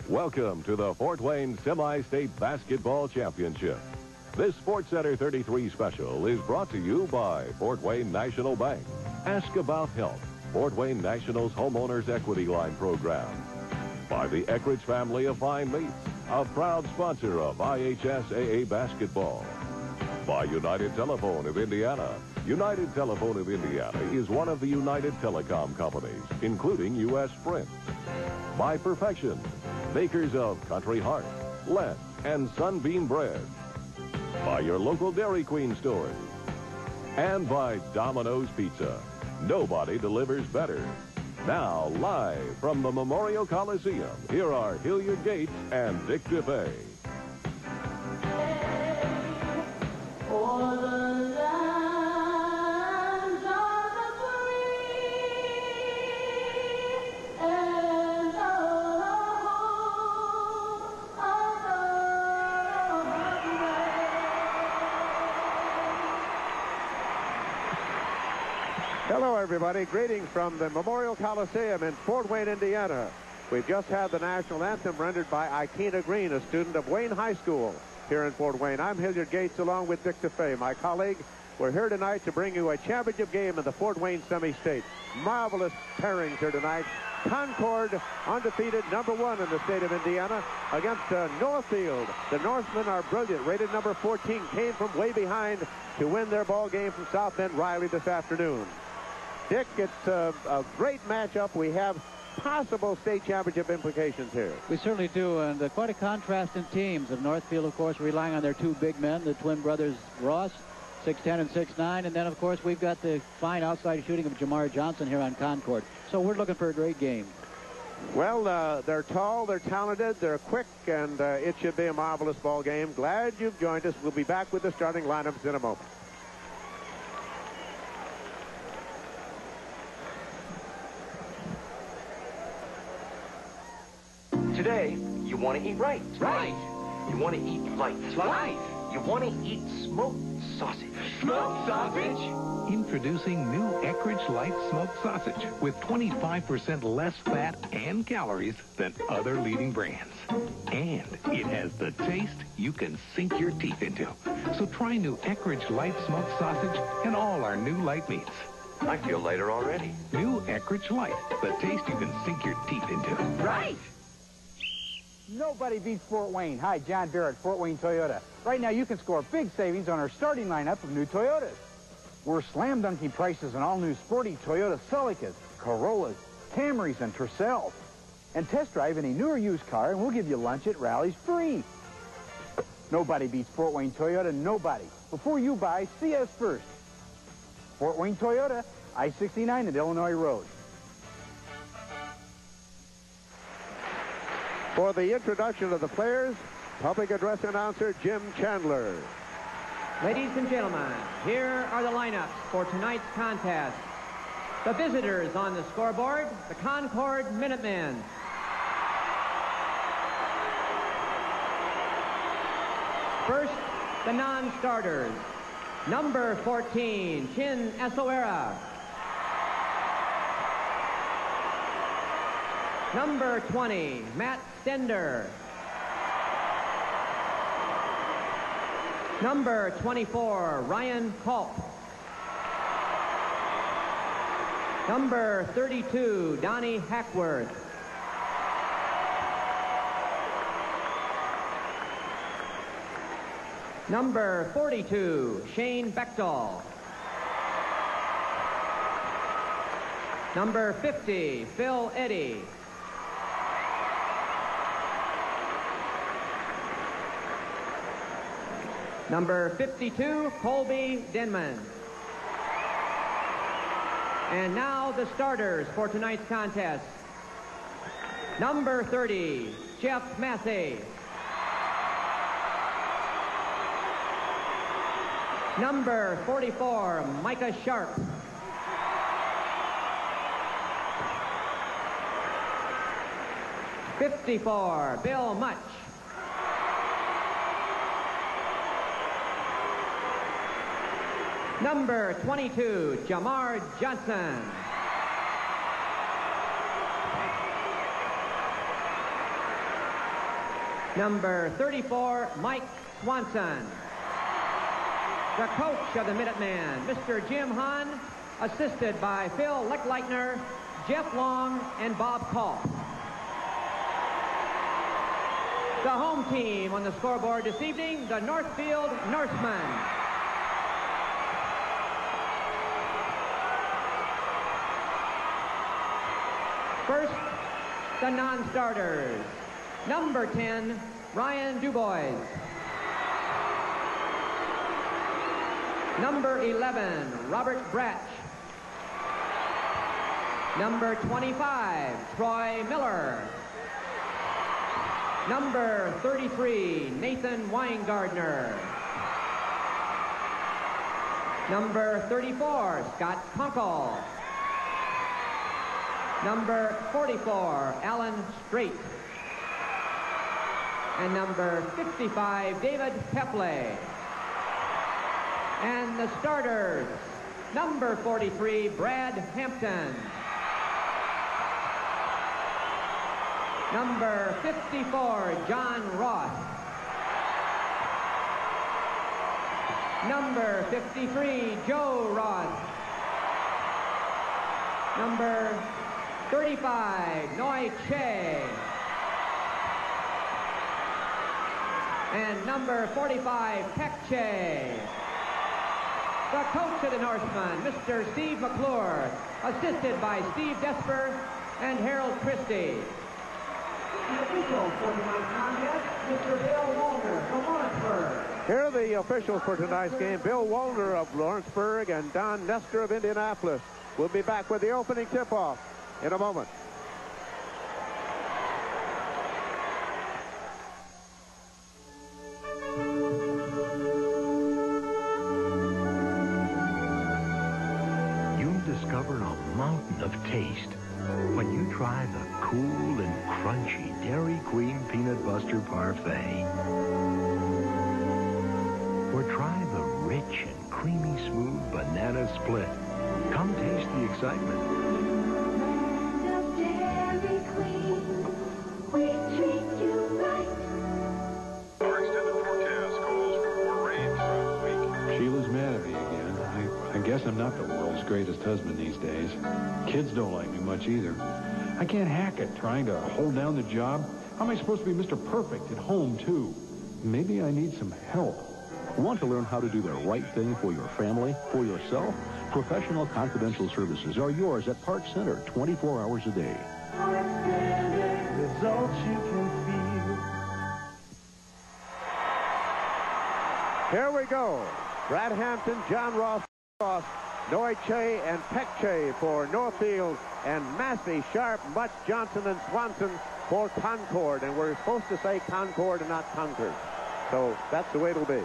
Welcome to the Fort Wayne Semi-State Basketball Championship. This Sports Center 33 special is brought to you by Fort Wayne National Bank. Ask about help. Fort Wayne National's Homeowners Equity Line Program. By the Eckridge family of fine meats, a proud sponsor of IHSAA basketball. By United Telephone of Indiana. United Telephone of Indiana is one of the United Telecom companies, including U.S. Sprint. By Perfection, makers of Country Heart, Lent, and Sunbeam Bread. By your local Dairy Queen stores. And by Domino's Pizza. Nobody delivers better. Now, live from the Memorial Coliseum, here are Hilliard Gates and Dick DeFay. Hello, everybody. Greetings from the Memorial Coliseum in Fort Wayne, Indiana. We've just had the national anthem rendered by Ikena Green, a student of Wayne High School here in Fort Wayne. I'm Hilliard Gates along with Dick DeFay, my colleague. We're here tonight to bring you a championship game in the Fort Wayne Semi-State. Marvelous pairings here tonight. Concord, undefeated, #1 in the state of Indiana, against Northfield. The Norsemen are brilliant. Rated number 14, came from way behind to win their ball game from South Bend Riley this afternoon. Dick, it's a great matchup. We have possible state championship implications here. We certainly do, and quite a contrast in teams. Of Northfield, of course, relying on their two big men, the twin brothers Ross, 6'10" and 6'9", and then, of course, we've got the fine outside shooting of Jamar Johnson here on Concord. So we're looking for a great game. Well, they're tall, they're talented, they're quick, and it should be a marvelous ball game. Glad you've joined us. We'll be back with the starting lineups in a moment. Today, you want to eat right. Right. You want to eat light. Light. You want to eat smoked sausage. Smoked sausage? Introducing new Eckridge Light Smoked Sausage with 25% less fat and calories than other leading brands. And it has the taste you can sink your teeth into. So try new Eckridge Light Smoked Sausage and all our new light meats. I feel lighter already. New Eckridge Light, the taste you can sink your teeth into. Right. Nobody beats Fort Wayne. Hi, John Barrett, Fort Wayne Toyota. Right now, you can score big savings on our starting lineup of new Toyotas. We're slam-dunking prices on all new sporty Toyota Celicas, Corollas, Camrys, and Tercels. And test drive any new or used car, and we'll give you lunch at rallies free. Nobody beats Fort Wayne Toyota, nobody. Before you buy, see us first. Fort Wayne Toyota, I-69 at Illinois Road. For the introduction of the players, public address announcer Jim Chandler. Ladies and gentlemen, here are the lineups for tonight's contest. The visitors on the scoreboard, the Concord Minutemen. First, the non-starters. Number 14, Chin Esoera. Number 20, Matt Stender. Number 24, Ryan Culp. Number 32, Donnie Hackworth. Number 42, Shane Bechtel. Number 50, Phil Eddy. Number 52, Colby Denman. And now the starters for tonight's contest. Number 30, Jeff Massey. Number 44, Micah Sharp. '54, Bill Much. Number 22, Jamar Johnson. Number 34, Mike Swanson. The coach of the Minutemen, Mr. Jim Hahn, assisted by Phil Leckleitner, Jeff Long, and Bob Koff. The home team on the scoreboard this evening, the Northfield Norsemen. First, the non-starters. Number 10, Ryan Dubois. Number 11, Robert Bratch. Number 25, Troy Miller. Number 33, Nathan Weingardner. Number 34, Scott Conkle. Number 44, Alan Strait. And number 55, David Pepley. And the starters, number 43, Brad Hampton. Number 54, John Ross. Number 53, Joe Ross. Number 35, Noi Che. And number 45, Peck Che. The coach of the Norsemen, Mr. Steve McClure, assisted by Steve Desper and Harold Christie. The officials for tonight's contest, Mr. Bill Walter from Lawrenceburg. Here are the officials for tonight's game. Bill Walter of Lawrenceburg and Don Nestor of Indianapolis. We'll be back with the opening tip-off in a moment. You'll discover a mountain of taste when you try the cool and crunchy Dairy Queen Peanut Buster Parfait. Or try the rich and creamy smooth banana split. Come taste the excitement. Dairy Queen, we treat you right. Our extended forecast calls for more rain throughout the week. Sheila's mad at me again. I guess I'm not the world's greatest husband these days. Kids don't like me much either. I can't hack it trying to hold down the job. How am I supposed to be Mr. Perfect at home, too? Maybe I need some help. Want to learn how to do the right thing for your family, for yourself? Professional confidential services are yours at Park Center 24 hours a day. Results you can feel. Here we go. Brad Hampton, John Ross, Noi Che, and Peck Che for Northfield, and Massey, Sharp, Much, Johnson, and Swanson for Concord. And we're supposed to say Concord and not Concord. So that's the way it'll be.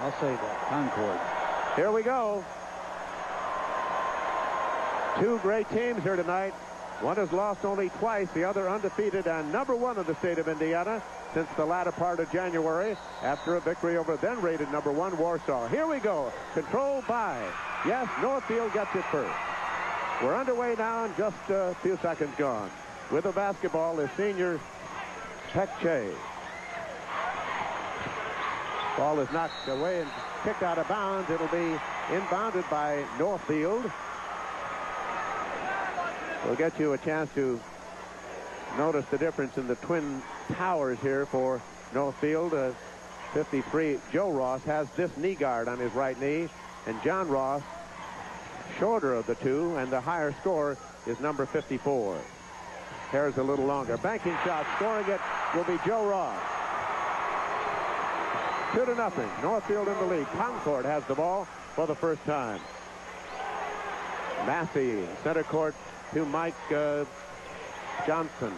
I'll say that, Concord. Here we go. Two great teams here tonight. One has lost only twice, the other undefeated and number one in the state of Indiana since the latter part of January after a victory over then-rated number one Warsaw. Here we go. Controlled by, yes, Northfield gets it first. We're underway now and just a few seconds gone. With the basketball is senior Peck Che. Ball is knocked away and kicked out of bounds. It'll be inbounded by Northfield. We'll get you a chance to notice the difference in the twin towers here for Northfield. 53, Joe Ross, has this knee guard on his right knee, and John Ross, shorter of the two, and the higher score is number 54. Hair's a little longer. Banking shot, scoring it will be Joe Ross. 2-0. Northfield in the lead. Concord has the ball for the first time. Massey, center court to Mike Johnson.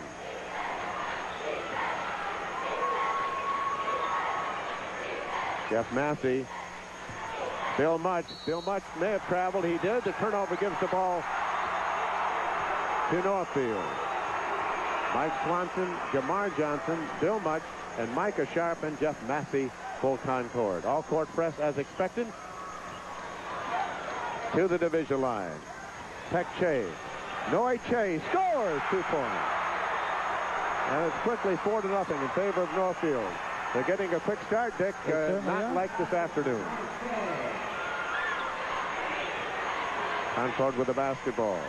Jeff Massey. Bill Much. Bill Much may have traveled. He did. The turnover gives the ball to Northfield. Mike Swanson, Jamar Johnson, Bill Much, and Micah Sharp and Jeff Massey for Concord. All court press as expected. To the division line. Peck Che. Noi Che scores 2 points. And it's quickly 4-0 in favor of Northfield. They're getting a quick start, Dick, not like this afternoon. Concord with the basketball.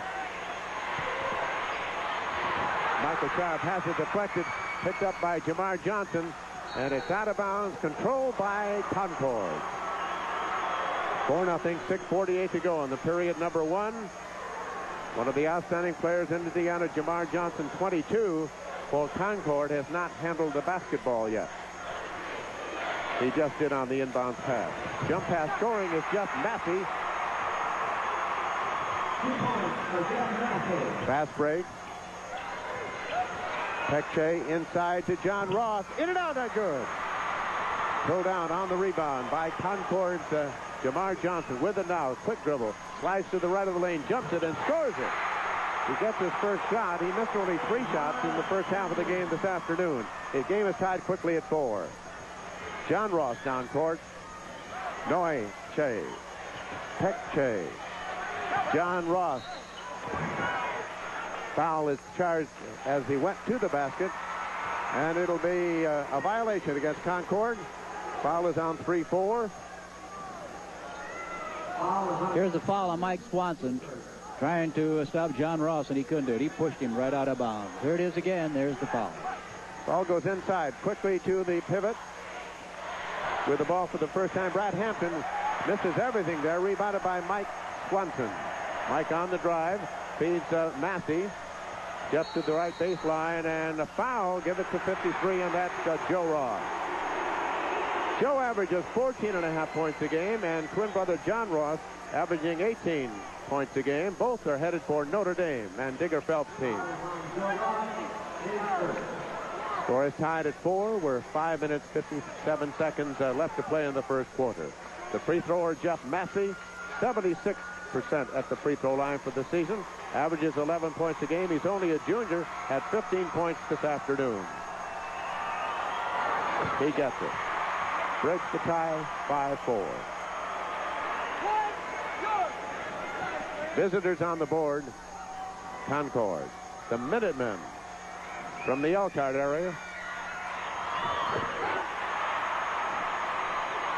Michael Sharp has it deflected, picked up by Jamar Johnson, and it's out of bounds, controlled by Concord. 4-0, 6:48 to go in the period number 1. One of the outstanding players in Indiana, Jamar Johnson, 22, for Concord, has not handled the basketball yet. He just did on the inbound pass. Jump pass scoring is Jeff Massey. Fast break. Pekche inside to John Ross. In and out, not good. Throw down on the rebound by Concord's Jamar Johnson with it now. Quick dribble. Slides to the right of the lane. Jumps it and scores it. He gets his first shot. He missed only 3 shots in the first half of the game this afternoon. His game is tied quickly at 4. John Ross down court. Noy Che. Pekche. John Ross. Foul is charged as he went to the basket. And it'll be a violation against Concord. Foul is on 3-4. Here's the foul on Mike Swanson, trying to stop John Ross, and he couldn't do it. He pushed him right out of bounds. Here it is again. There's the foul. Ball goes inside quickly to the pivot. With the ball for the first time, Brad Hampton misses everything there. Rebounded by Mike Swanson. Mike on the drive. Feeds Massey. Just to the right baseline, and a foul. Give it to 53, and that's Joe Ross. Joe averages 14.5 points a game, and twin brother John Ross averaging 18 points a game. Both are headed for Notre Dame and Digger Phelps' team. Score is tied at 4. We're 5 minutes, 57 seconds left to play in the first quarter. The free thrower, Jeff Massey, 76% at the free throw line for the season. Averages 11 points a game. He's only a junior. Had 15 points this afternoon. He gets it. Breaks the tie, 5-4. Visitors on the board, Concord. The Minutemen from the Elkhart area.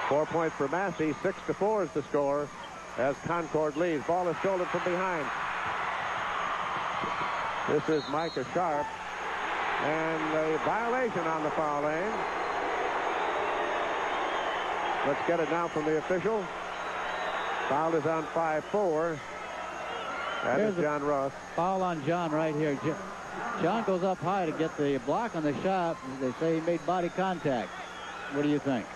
4 points for Massey. 6-4 is the score as Concord leads. Ball is stolen from behind. This is Micah Sharp. And a violation on the foul lane. Let's get it now from the official. Foul is on 5-4. That is John Ross. Foul on John right here. John goes up high to get the block on the shot. They say he made body contact. What do you think?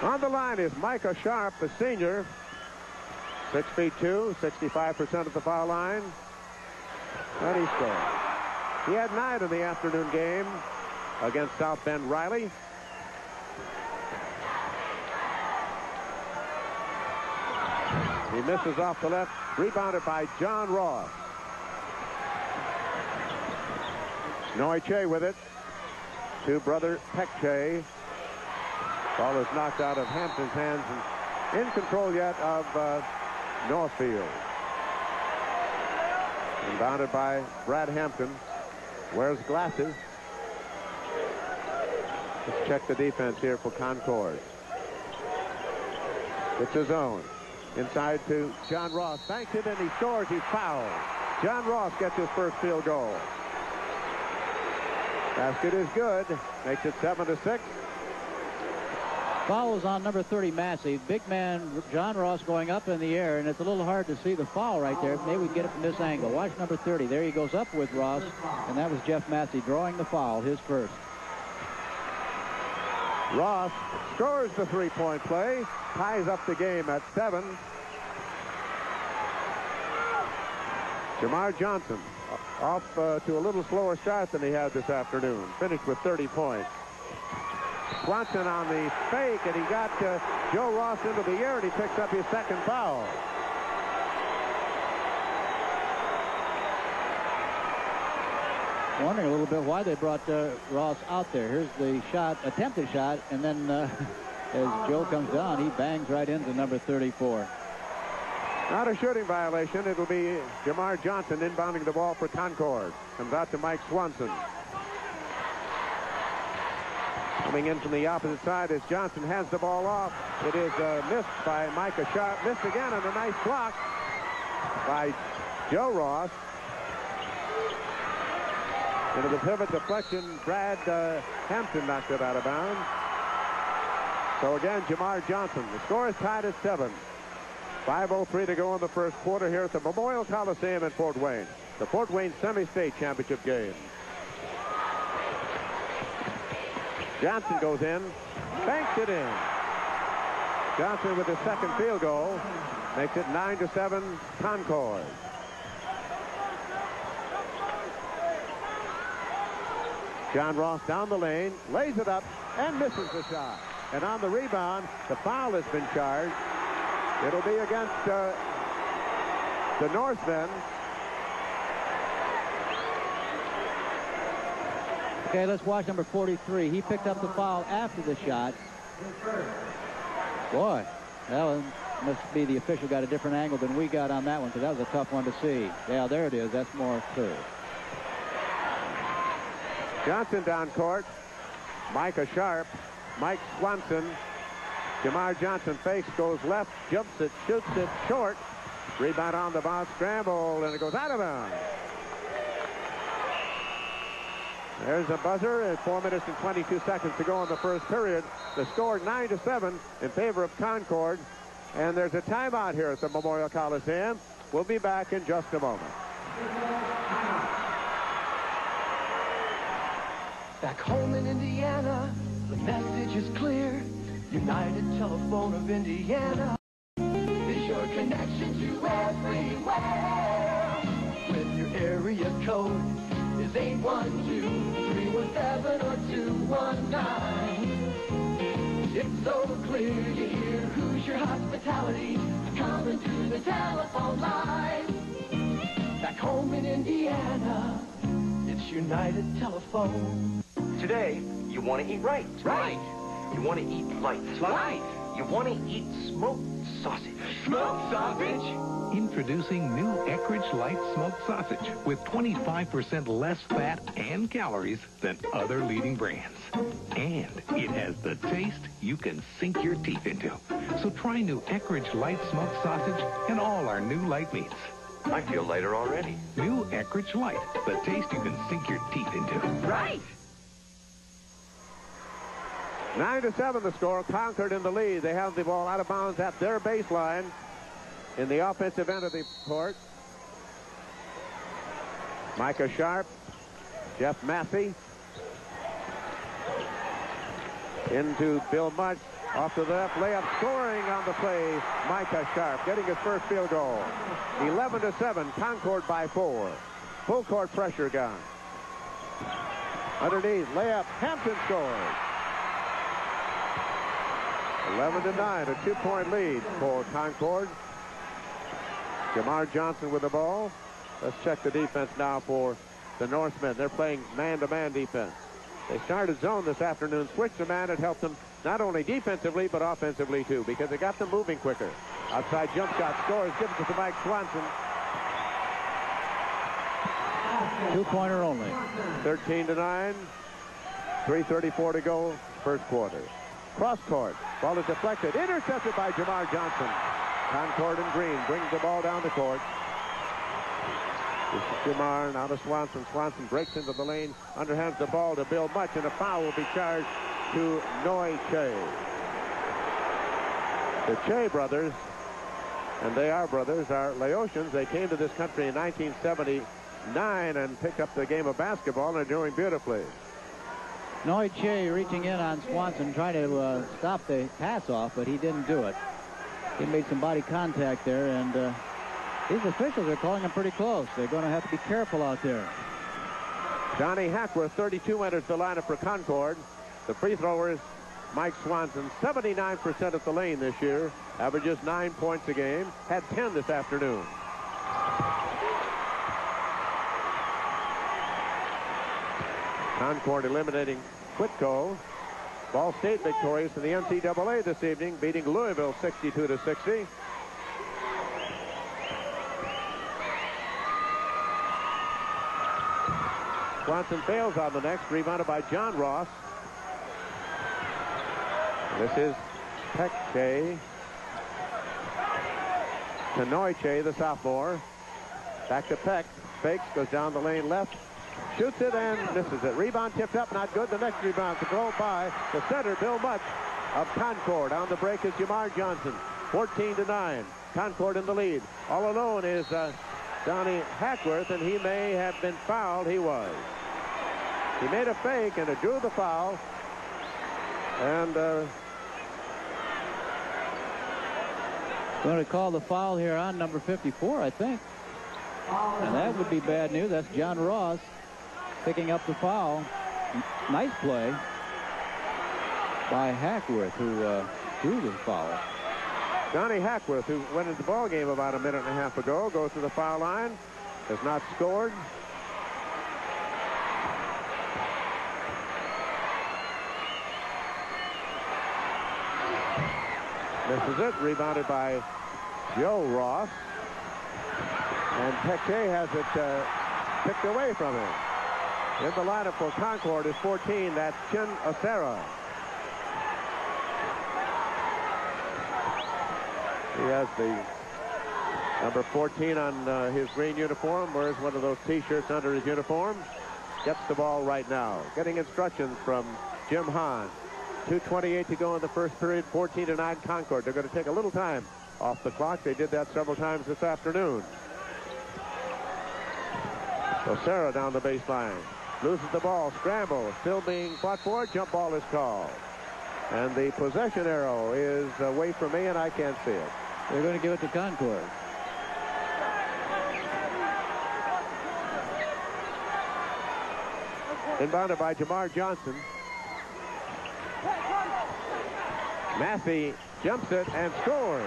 On the line is Micah Sharp, the senior. 6'2", 65% of the foul line. And he scores. He had 9 in the afternoon game against South Bend Riley. He misses off the left, rebounded by John Ross. Noiche with it to brother Pekche. Ball is knocked out of Hampton's hands and in control yet of Northfield. Inbounded by Brad Hampton. Wears glasses. Let's check the defense here for Concord. It's his own. Inside to John Ross. Banks it and he scores. He's fouled. John Ross gets his first field goal. Basket is good. Makes it 7-6. Foul is on number 30, Massey. Big man John Ross going up in the air, and it's a little hard to see the foul right there. Maybe we get it from this angle. Watch number 30. There he goes up with Ross, and that was Jeff Massey drawing the foul, his first. Ross scores the three-point play, ties up the game at 7. Jamar Johnson off to a little slower start than he had this afternoon. Finished with 30 points. Swanson on the fake, and he got Joe Ross into the air, and he picks up his second foul. Wondering a little bit why they brought Ross out there. Here's the shot, attempted shot, and then as Joe comes down, he bangs right into number 34. Not a shooting violation. It'll be Jamar Johnson inbounding the ball for Concord. Comes out to Mike Swanson. Coming in from the opposite side as Johnson has the ball off. It is missed by Micah Sharp. Missed again, and a nice block by Joe Ross. Into the pivot deflection, Brad Hampton knocked it out of bounds. So again, Jamar Johnson. The score is tied at 7. 5:03 to go in the first quarter here at the Memorial Coliseum in Fort Wayne. The Fort Wayne Semi-State Championship game. Johnson goes in, banks it in. Johnson with his second field goal makes it 9-7 Concord. John Ross down the lane, lays it up, and misses the shot. And on the rebound, the foul has been charged. It'll be against the Norsemen. Okay, let's watch number 43. He picked up the foul after the shot. Boy, that one must be the official got a different angle than we got on that one, because that was a tough one to see. Yeah, there it is. That's more clear. Johnson down court. Micah Sharp. Mike Swanson. Jamar Johnson fakes, goes left, jumps it, shoots it short. Rebound on the bounce, scramble, and it goes out of bounds. There's a buzzer at 4 minutes and 22 seconds to go in the first period. The score 9-7 in favor of Concord. And there's a timeout here at the Memorial Coliseum. We'll be back in just a moment. Back home in Indiana, the message is clear. United Telephone of Indiana is your connection to everywhere. When your area code is 812-317 or 219. It's so clear you hear Hoosier hospitality coming to the telephone line. Back home in Indiana, it's United Telephone. Today, you want to eat right. Right. You want to eat light. Light. You want to eat smoked sausage. Smoked sausage? Introducing new Eckrich Light Smoked Sausage with 25% less fat and calories than other leading brands. And it has the taste you can sink your teeth into. So try new Eckrich Light Smoked Sausage and all our new light meats. I feel lighter already. New Eckrich Light, the taste you can sink your teeth into. Right. 9-7 the score. Concord in the lead. They have the ball out of bounds at their baseline in the offensive end of the court. Micah Sharp, Jeff Massey, into Bill Much, off to the left, layup, scoring on the play. Micah Sharp getting his first field goal. 11-7, Concord by 4. Full court pressure gun. Underneath, layup, Hampton scores. 11-9, a 2-point lead for Concord. Jamar Johnson with the ball. Let's check the defense now for the Norsemen. They're playing man-to-man defense. They started zone this afternoon, switched to man. It helped them not only defensively, but offensively, too, because it got them moving quicker. Outside jump shot scores, gives it to Mike Swanson. 2-pointer only. 13-9, 3:34 to go, first quarter. Cross court, ball is deflected, intercepted by Jamar Johnson. Concord and Green brings the ball down the court. This is Jamar, now to Swanson. Swanson breaks into the lane, underhands the ball to Bill Much, and a foul will be charged to Noy Che. The Che brothers, and they are brothers, are Laotians. They came to this country in 1979 and picked up the game of basketball and are doing beautifully. Noy Che reaching in on Swanson, trying to stop the pass off, but he didn't do it. He made some body contact there, and these officials are calling him pretty close. They're going to have to be careful out there. Johnny Hackworth, 32, enters the lineup for Concord. The free throwers, Mike Swanson, 79% at the lane this year, averages 9 points a game, had 10 this afternoon. Concord eliminating Quitco. Ball State victorious in the NCAA this evening, beating Louisville 62-60. Swanson fails on the next, rebounded by John Ross. This is Pekche to Noiche, the sophomore. Back to Peck. Fakes, goes down the lane left. Shoots it and misses it. Rebound tipped up, not good. The next rebound controlled by the center, Bill Much of Concord. On the break is Jamar Johnson. 14-9. Concord in the lead. All alone is Donnie Hackworth, and he may have been fouled. He was. He made a fake and it drew the foul. And going to call the foul here on number 54, I think. And that would be bad news. That's John Ross picking up the foul. Nice play by Hackworth, who drew the foul. Donnie Hackworth, who went into the ball game about a minute and a half ago, goes to the foul line. Has not scored. Misses it. Rebounded by Joe Ross. And Pekche has it picked away from him. In the lineup for Concord is 14. That's Chin Osera. He has the number 14 on his green uniform. Wears one of those T-shirts under his uniform. Gets the ball right now. Getting instructions from Jim Hahn. 2:28 to go in the first period. 14-9 Concord. They're going to take a little time off the clock. They did that several times this afternoon. Osera down the baseline. Loses the ball. Scramble. Still being fought for. Jump ball is called. And the possession arrow is away from me, and I can't see it. They're going to give it to Concord. Inbounded by Jamar Johnson. Massey jumps it and scores.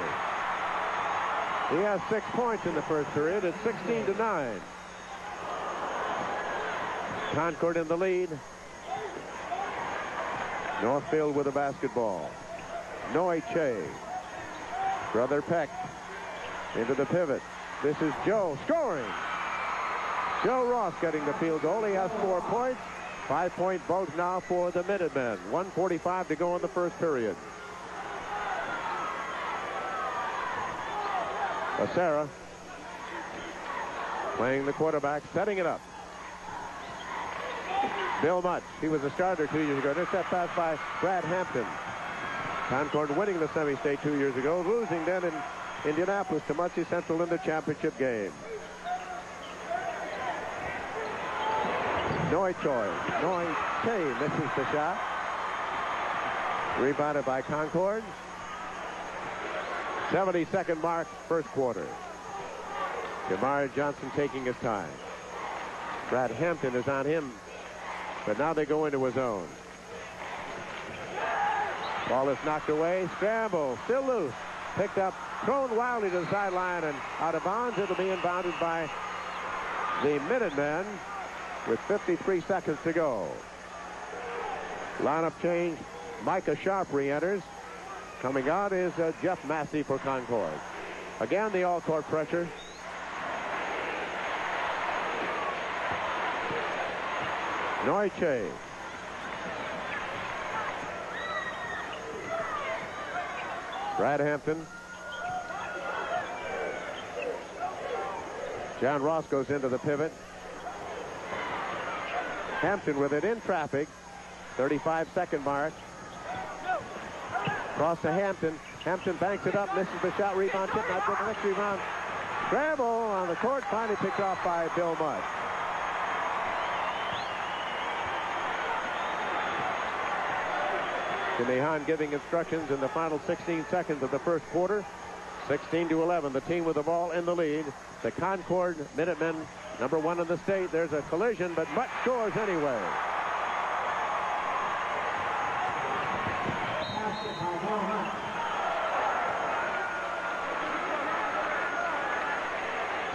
He has 6 points in the first period. It's 16-9. Concord in the lead. Northfield with a basketball. Noiche. Brother Peck into the pivot. This is Joe scoring. Joe Ross getting the field goal. He has 4 points. 5-point vote now for the Minutemen. 1:45 to go in the first period. Osera playing the quarterback, setting it up. Bill Much, he was a starter 2 years ago. Intercept pass by Brad Hampton. Concord winning the semi-state 2 years ago, losing then in Indianapolis to Muncie Central in the championship game. Noiche misses the shot. Rebounded by Concord. 72nd mark, first quarter. Jamar Johnson taking his time. Brad Hampton is on him, but now they go into his own. Ball is knocked away. Scramble, still loose. Picked up, thrown wildly to the sideline and out of bounds. It'll be inbounded by the Minutemen with 53 seconds to go. Lineup change. Micah Sharp re-enters. Coming out is Jeff Massey for Concord. Again, the all-court pressure. Noiche. Brad Hampton. John Ross goes into the pivot. Hampton with it in traffic. 35-second mark. Cross to Hampton. Hampton banks it up, misses the shot, rebound tip, not good. The next rebound. Scramble on the court, finally picked off by Bill Mudd. Jimmy Hahn giving instructions in the final 16 seconds of the first quarter. 16-11, the team with the ball in the lead. The Concord Minutemen, number 1 in the state. There's a collision, but Mutt scores anyway.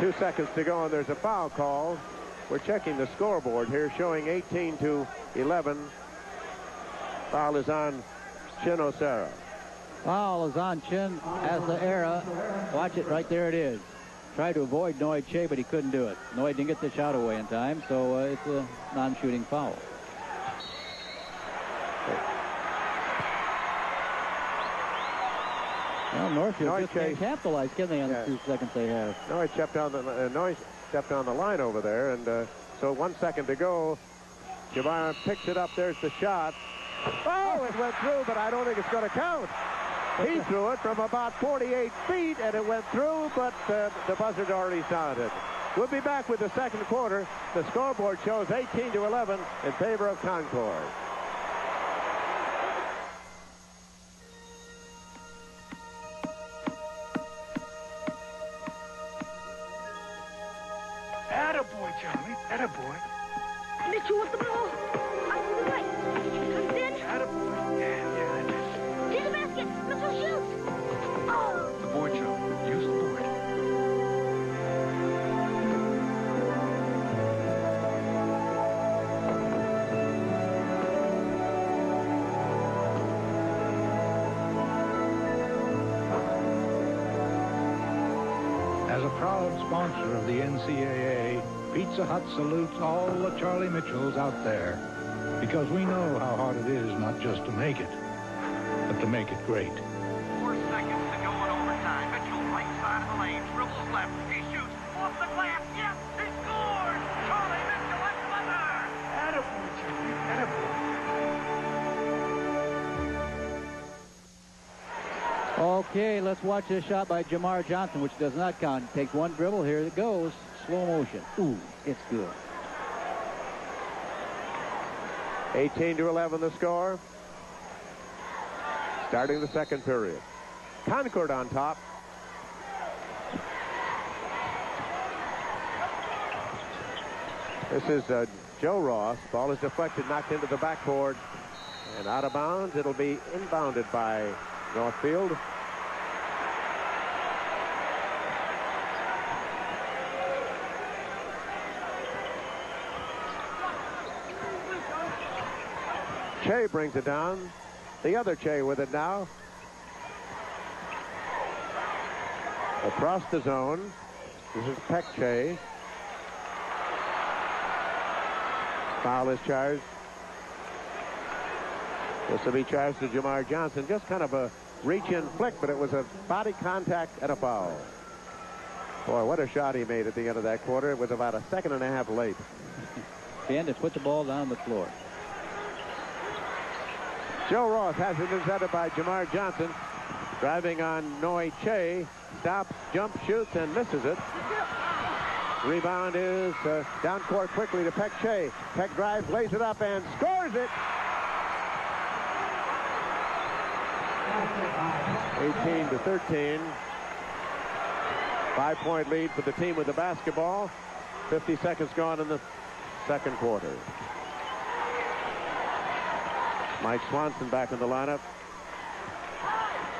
Two seconds to go, and there's a foul call. We're checking the scoreboard here, showing 18-11. Foul is on Chin Osera. Foul is on Chin Osera. Watch it, right there it is. tried to avoid Noy Che, but he couldn't do it. Noy didn't get the shot away in time, so it's a non-shooting foul. Well, Northfield just can't capitalize, can they, on the 2 seconds they have? Noy stepped on the line over there, and so 1 second to go. Jamar picks it up. There's the shot. Oh, it went through, but I don't think it's going to count. He threw it from about 48 feet, and it went through, but the buzzard already sounded. We'll be back with the second quarter. The scoreboard shows 18-11 in favor of Concord. Attaboy, Charlie. Attaboy. Mitchell with the ball. Up to the right. Comes in. Attaboy. Yeah, I missed. To the basket. Mitchell shoots. Oh. The board, Charlie. Use the board. As a proud sponsor of the NCAA, Pizza Hut salutes all the Charlie Mitchells out there, because we know how hard it is not just to make it, but to make it great. 4 seconds to go in overtime. Mitchell, right side of the lane, dribbles left. He shoots off the glass. Yes, he scored! Charlie Mitchell at the buzzer! Attaboy, Charlie. Attaboy. Okay, let's watch this shot by Jamar Johnson, which does not count. Takes one dribble. Here it goes. Slow motion. Ooh, it's good. 18-11 the score. Starting the second period. Concord on top. This is Joe Ross. Ball is deflected, knocked into the backboard, and out of bounds. It'll be inbounded by Northfield. Che brings it down. The other Che with it now. Across the zone. This is Peck Che. Foul is charged. This will be charged to Jamar Johnson. Just kind of a reach-in flick, but it was a body contact and a foul. Boy, what a shot he made at the end of that quarter. It was about a second and a half late. And to put the ball down the floor. Joe Ross has it intercepted by Jamar Johnson. Driving on Noy Che. Stops, jumps, shoots, and misses it. Rebound is down court quickly to Peck Che. Peck drives, lays it up, and scores it. 18-13. 5-point lead for the team with the basketball. 50 seconds gone in the second quarter. Mike Swanson back in the lineup.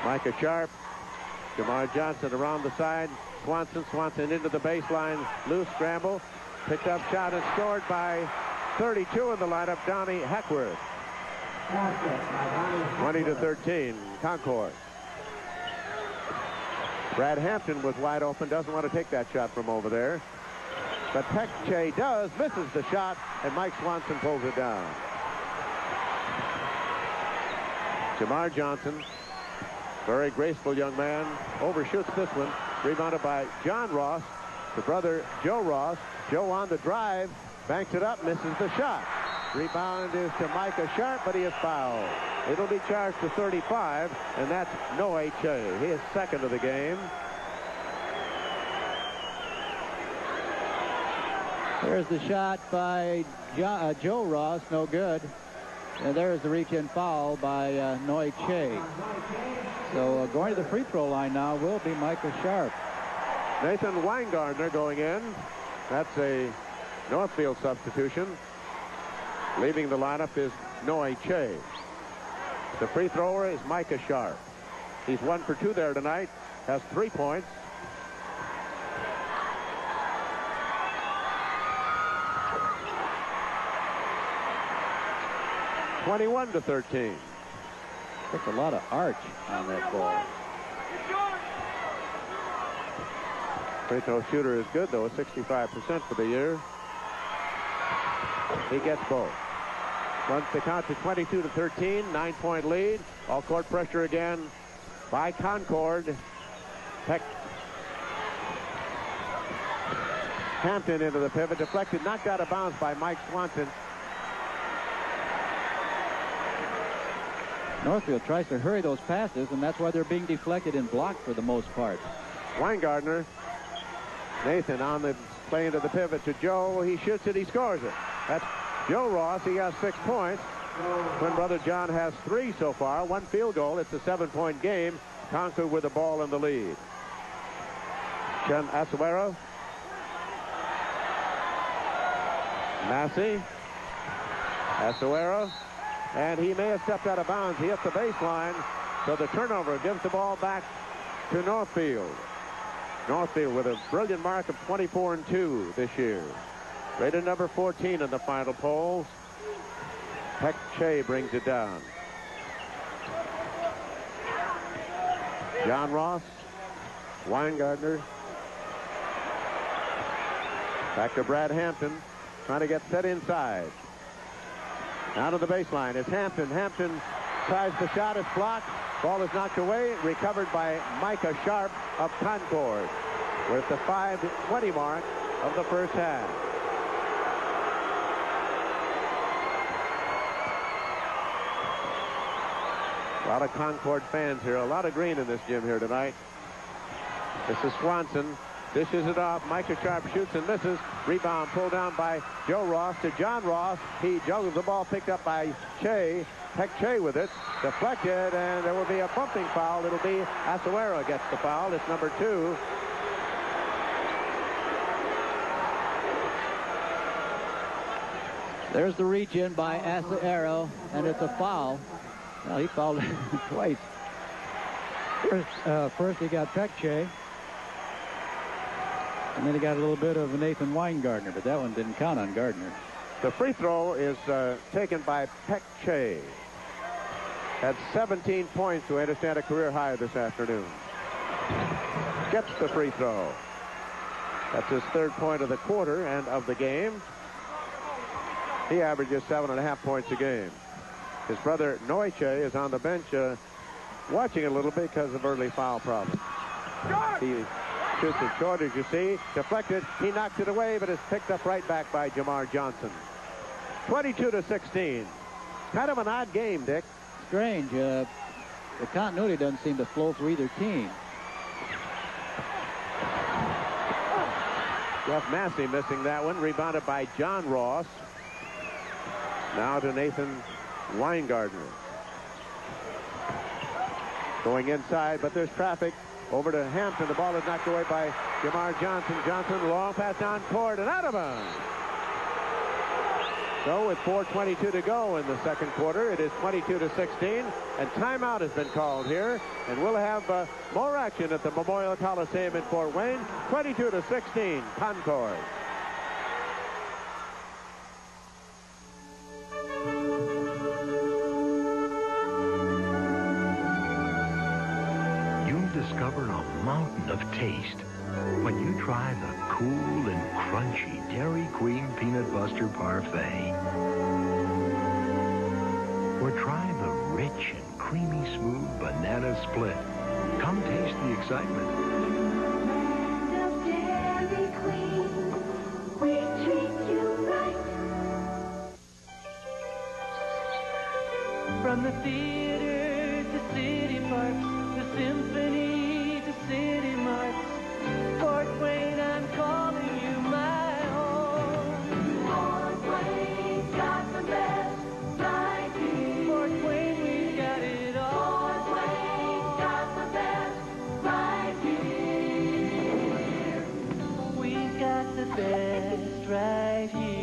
Micah Sharp. Jamar Johnson around the side. Swanson into the baseline. Loose scramble. Picked up shot and scored by 32 in the lineup, Donnie Heckworth. 20-13, Concord. Brad Hampton was wide open. Doesn't want to take that shot from over there. But Peck Che does. Misses the shot, and Mike Swanson pulls it down. Jamar Johnson, very graceful young man, overshoots this one. Rebounded by John Ross, the brother Joe Ross. Joe on the drive, banks it up, misses the shot. Rebound is to Micah Sharp, but he is fouled. It'll be charged to 35, and that's Noy Che. He is second of the game. There's the shot by Joe Ross, no good. And there's the reach-in foul by Noy Che. So going to the free throw line now will be Micah Sharp. Nathan Weingartner going in. That's a Northfield substitution. Leaving the lineup is Noy Che. The free thrower is Micah Sharp. He's 1 for 2 there tonight. Has 3 points. (21-13). That's a lot of arch on that ball. Free throw shooter is good, though, 65% for the year. He gets both. Runs the count to 22-13, 9-point lead. All court pressure again by Concord. Hampton into the pivot, deflected, knocked out of bounds by Mike Swanson. Northfield tries to hurry those passes, and that's why they're being deflected and blocked for the most part. Weingartner. Nathan on the play into the pivot to Joe. He shoots it. He scores it. That's Joe Ross. He has 6 points. Twin brother John has 3 so far. 1 field goal. It's a 7-point game. Concord with the ball in the lead. Chen Asuero. Massey. Asuero. And he may have stepped out of bounds. He hit the baseline. So the turnover gives the ball back to Northfield. Northfield with a brilliant mark of 24-2 this year. Rated number 14 in the final polls. Peck Che brings it down. John Ross. Weingartner. Back to Brad Hampton. Trying to get set inside. Down to the baseline is Hampton. Hampton tries the shot. It's blocked. Ball is knocked away. Recovered by Micah Sharp of Concord. We're at the 5:20 mark of the first half. A lot of Concord fans here. A lot of green in this gym here tonight. This is Swanson. Dishes it off. Micah Sharp shoots and misses. Rebound pulled down by Joe Ross to John Ross. He juggles the ball, picked up by Che. Peck Che with it. Deflected, and there will be a bumping foul. It'll be Asuero gets the foul. It's number 2. There's the reach in by Asuero, and it's a foul. Well, he fouled twice. First he got Peck Che. And then he got a little bit of Nathan Weingartner, but that one didn't count on Gardner. The free throw is taken by Peck Che. Had 17 points, to understand a career high this afternoon. Gets the free throw. That's his 3rd point of the quarter and of the game. He averages 7.5 points a game. His brother Noiche is on the bench watching a little bit because of early foul problems. He shoots it short, as you see. Deflected. He knocks it away, but it's picked up right back by Jamar Johnson. 22-16. Kind of an odd game, Dick. Strange. The continuity doesn't seem to flow for either team. Jeff Massey missing that one. Rebounded by John Ross. Now to Nathan Weingartner. Going inside, but there's traffic. Over to Hampton. The ball is knocked away by Jamar Johnson. Johnson, long pass down court and out of bounds. So with 4:22 to go in the second quarter, it is 22-16, and timeout has been called here, and we'll have more action at the Memorial Coliseum in Fort Wayne. 22-16, Concord. Discover a mountain of taste when you try the cool and crunchy Dairy Queen Peanut Buster Parfait. Or try the rich and creamy smooth banana split. Come taste the excitement. Dairy Queen, we treat you right. From the theater to City Park, the symphony to City March, Fort Wayne, I'm calling you my home. Fort Wayne's got the best right here. Fort Wayne, we got it all. Fort Wayne's got the best right here. We got the best right here.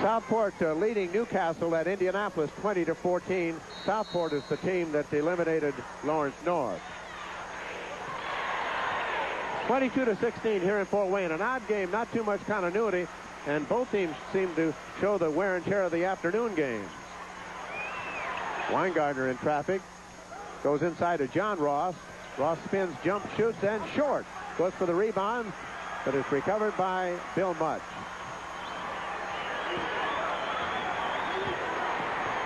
Southport leading Newcastle at Indianapolis 20-14. Southport is the team that eliminated Lawrence North. 22-16 here in Fort Wayne. An odd game, not too much continuity, and both teams seem to show the wear and tear of the afternoon games. Weingartner in traffic. Goes inside to John Ross. Ross spins, jumps, shoots, and short. Goes for the rebound, but it's recovered by Bill Mudge.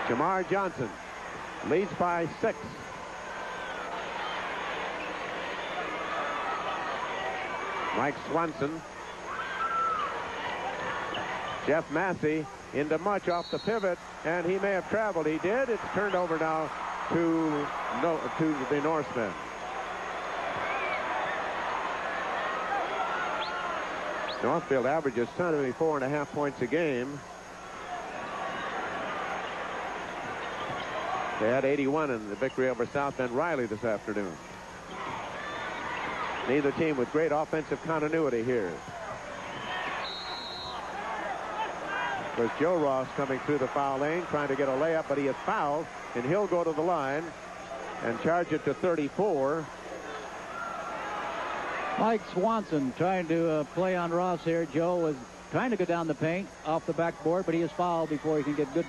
Jamar Johnson leads by 6. Mike Swanson. Jeff Massey into Much off the pivot, and he may have traveled. He did. It's turned over now to the Norsemen. Northfield averages 74.5 points a game. They had 81 in the victory over South Bend Riley this afternoon. Neither team with great offensive continuity here. Was Joe Ross coming through the foul lane trying to get a layup, but he is fouled, and he'll go to the line and charge it to 34. Mike Swanson trying to play on Ross here. Joe was trying to go down the paint off the backboard, but he is fouled before he can get good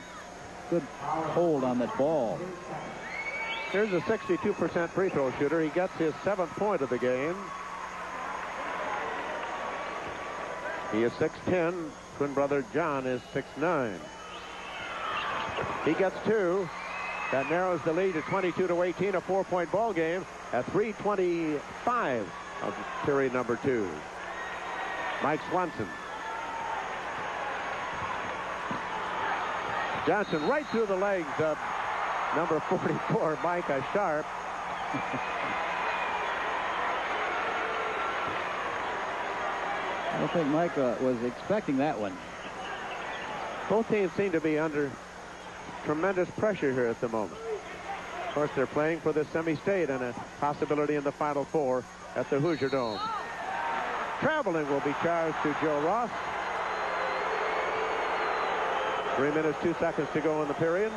hold on that ball. Here's a 62% free throw shooter. He gets his 7th point of the game. He is 6'10". Twin brother John is 6'9". He gets 2. That narrows the lead to 22-18, a 4-point ball game at 3:25 of period number 2. Mike Swanson. Johnson right through the legs of number 44, Micah Sharp. I don't think Micah was expecting that one. Both teams seem to be under tremendous pressure here at the moment. Of course, they're playing for the semi-state and a possibility in the Final Four at the Hoosier Dome. Traveling will be charged to Joe Ross. 3 minutes, 2 seconds to go in the period.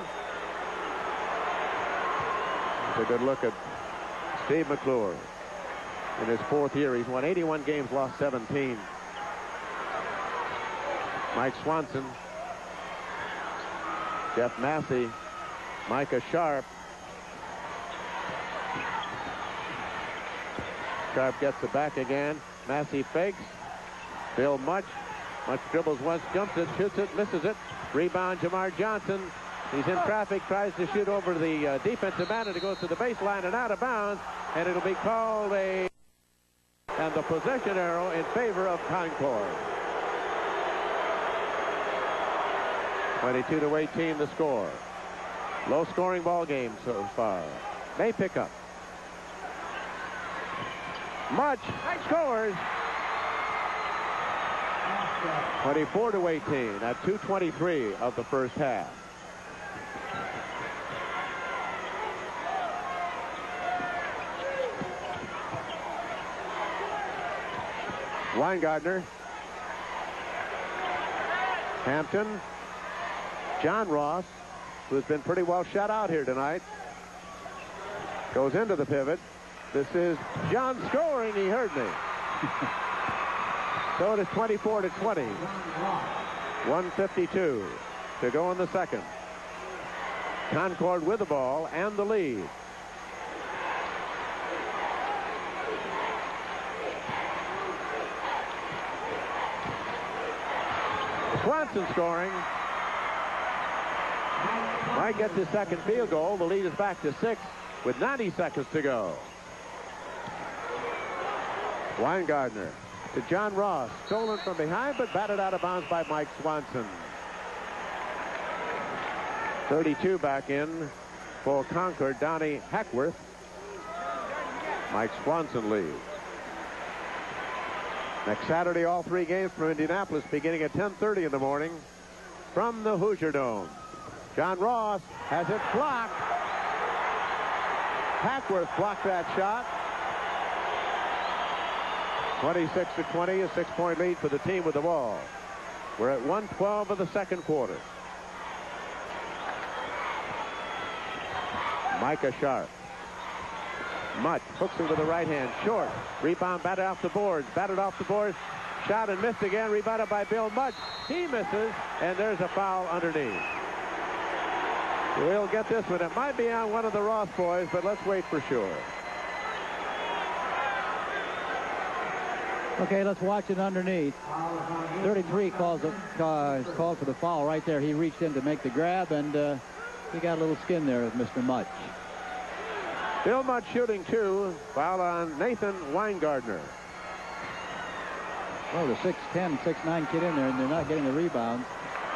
It's a good look at Steve McClure. In his 4th year, he's won 81 games, lost 17. Mike Swanson, Jeff Massey, Micah Sharp. Sharp gets it back again. Massey fakes. Bill Much. Much dribbles once, jumps it, shoots it, misses it. Rebound, Jamar Johnson. He's in traffic, tries to shoot over the defensive man, and it goes to the baseline and out of bounds, and it'll be called and the possession arrow in favor of Concord. 22-18 the score. Low scoring ball game so far. May pick up. Much scores. 24-18 at 2:23 of the first half. Weingartner, Hampton, John Ross, who's been pretty well shut out here tonight, goes into the pivot. This is John scoring. He heard me. So it is 24-20. 1:52 to go in the second. Concord with the ball and the lead. Swanson scoring. Mike gets his second field goal. The lead is back to 6 with 90 seconds to go. Weingartner to John Ross. Stolen from behind, but batted out of bounds by Mike Swanson. 32 back in for Concord. Donnie Hackworth. Mike Swanson leads. Next Saturday, all 3 games from Indianapolis beginning at 10:30 in the morning from the Hoosier Dome. John Ross has it blocked. Hackworth blocked that shot. 26-20, a 6-point lead for the team with the ball. We're at 1:12 of the second quarter. Micah Sharp. Much hooks it with the right hand. Short. Rebound batted off the boards. Batted off the boards. Shot and missed again. Rebounded by Bill Much. He misses, and there's a foul underneath. We'll get this one. It might be on one of the Ross boys, but let's wait for sure. Okay, let's watch it underneath. 33 called for the foul right there. He reached in to make the grab, and he got a little skin there with Mr. Much. Bill Much shooting 2. Foul on Nathan Weingardner. Oh, the 6'10", 6'9" kid in there, and they're not getting the rebounds.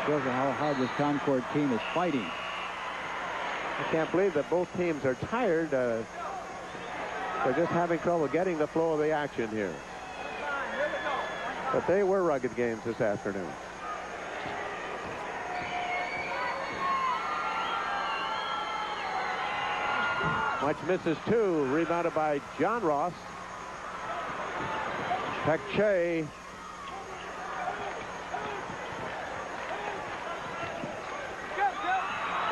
Shows you how hard this Concord team is fighting. I can't believe that both teams are tired. They're just having trouble getting the flow of the action here. But they were rugged games this afternoon. Much misses 2. Rebounded by John Ross. Peck-Che.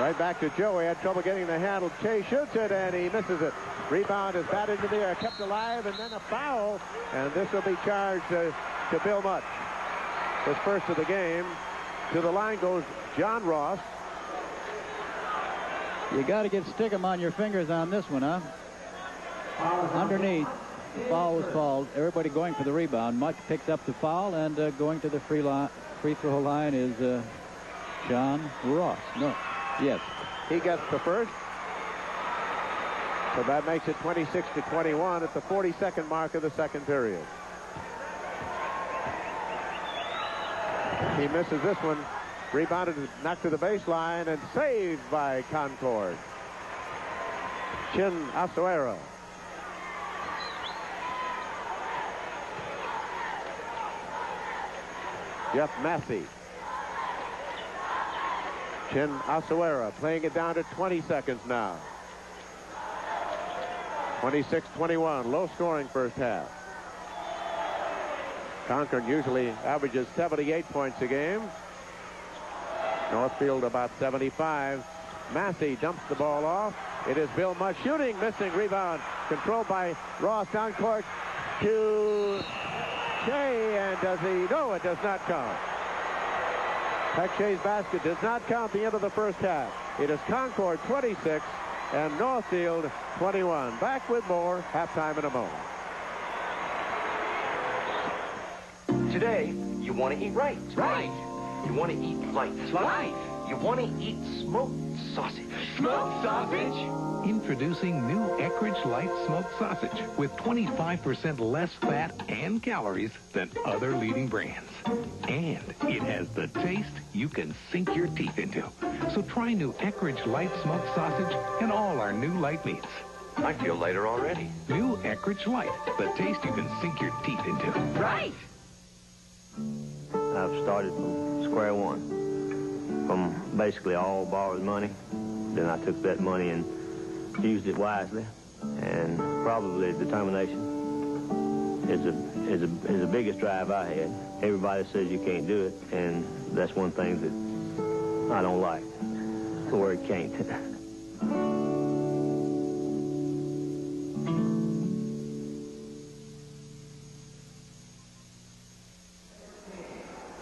Right back to Joe. He had trouble getting the handle. Che shoots it, and he misses it. Rebound is batted into the air, kept alive, and then a foul. And this will be charged to Bill Much. His first of the game. To the line goes John Ross. You got to get stickum on your fingers on this one, huh? Underneath, the foul was called. Everybody going for the rebound. Much picked up the foul, and going to the free throw line is John Ross. No. Yes. He gets the first. So that makes it 26-21 at the 42nd mark of the second period. He misses this one. Rebounded, knocked to the baseline, and saved by Concord. Chin Asuera. Jeff Massey. Chin Asuera playing it down to 20 seconds now. 26-21, low scoring first half. Concord usually averages 78 points a game. Northfield about 75. Massey dumps the ball off. It is Bill Much shooting, missing, rebound. Controlled by Ross down court to Che, and does he? No, it does not count. Peck-Che's basket does not count the end of the first half. It is Concord 26 and Northfield 21. Back with more. Halftime in a moment. Today, you want to eat right. Right. You want to eat light. Light. You want to eat smoked sausage. Smoked sausage? Introducing new Eckrich Light Smoked Sausage with 25% less fat and calories than other leading brands. And it has the taste you can sink your teeth into. So try new Eckrich Light Smoked Sausage and all our new light meats. I feel lighter already. New Eckrich Light, the taste you can sink your teeth into. Right. I've started from square one, from basically all borrowed money. Then I took that money and used it wisely, and probably determination is the biggest drive I had. Everybody says you can't do it, and that's one thing that I don't like, the word can't.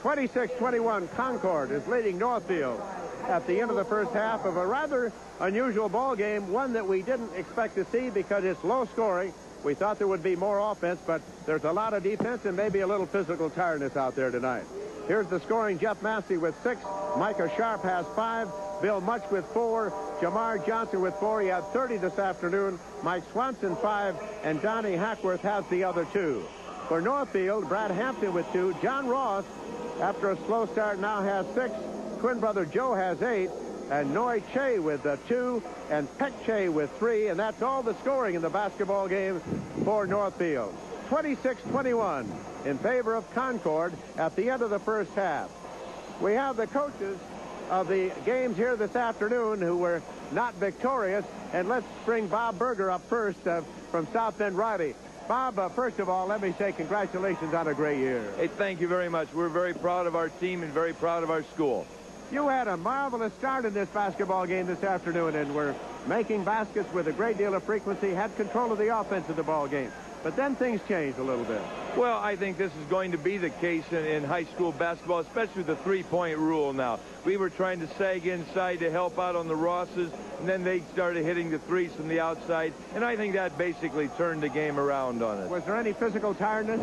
26-21, Concord is leading Northfield at the end of the first half of a rather unusual ball game, one that we didn't expect to see because it's low scoring. We thought there would be more offense, but there's a lot of defense and maybe a little physical tiredness out there tonight. Here's the scoring. Jeff Massey with 6. Micah Sharp has 5. Bill Much with 4. Jamar Johnson with 4. He had 30 this afternoon. Mike Swanson 5. And Donnie Hackworth has the other 2. For Northfield, Brad Hampton with 2. John Ross, after a slow start, now has 6. Twin brother Joe has 8. And Noy Che with 2. And Peck-Che with 3. And that's all the scoring in the basketball game for Northfield. 26-21 in favor of Concord at the end of the first half. We have the coaches of the games here this afternoon who were not victorious. And let's bring Bob Berger up first from South Bend Riley. Bob, first of all, let me say congratulations on a great year. Hey, thank you very much. We're very proud of our team and very proud of our school. You had a marvelous start in this basketball game this afternoon and were making baskets with a great deal of frequency, had control of the offense of the ball game. But then things changed a little bit. Well, I think this is going to be the case in high school basketball, especially the three-point rule now. We were trying to sag inside to help out on the Rosses, and then they started hitting the threes from the outside, and I think that basically turned the game around on us. Was there any physical tiredness?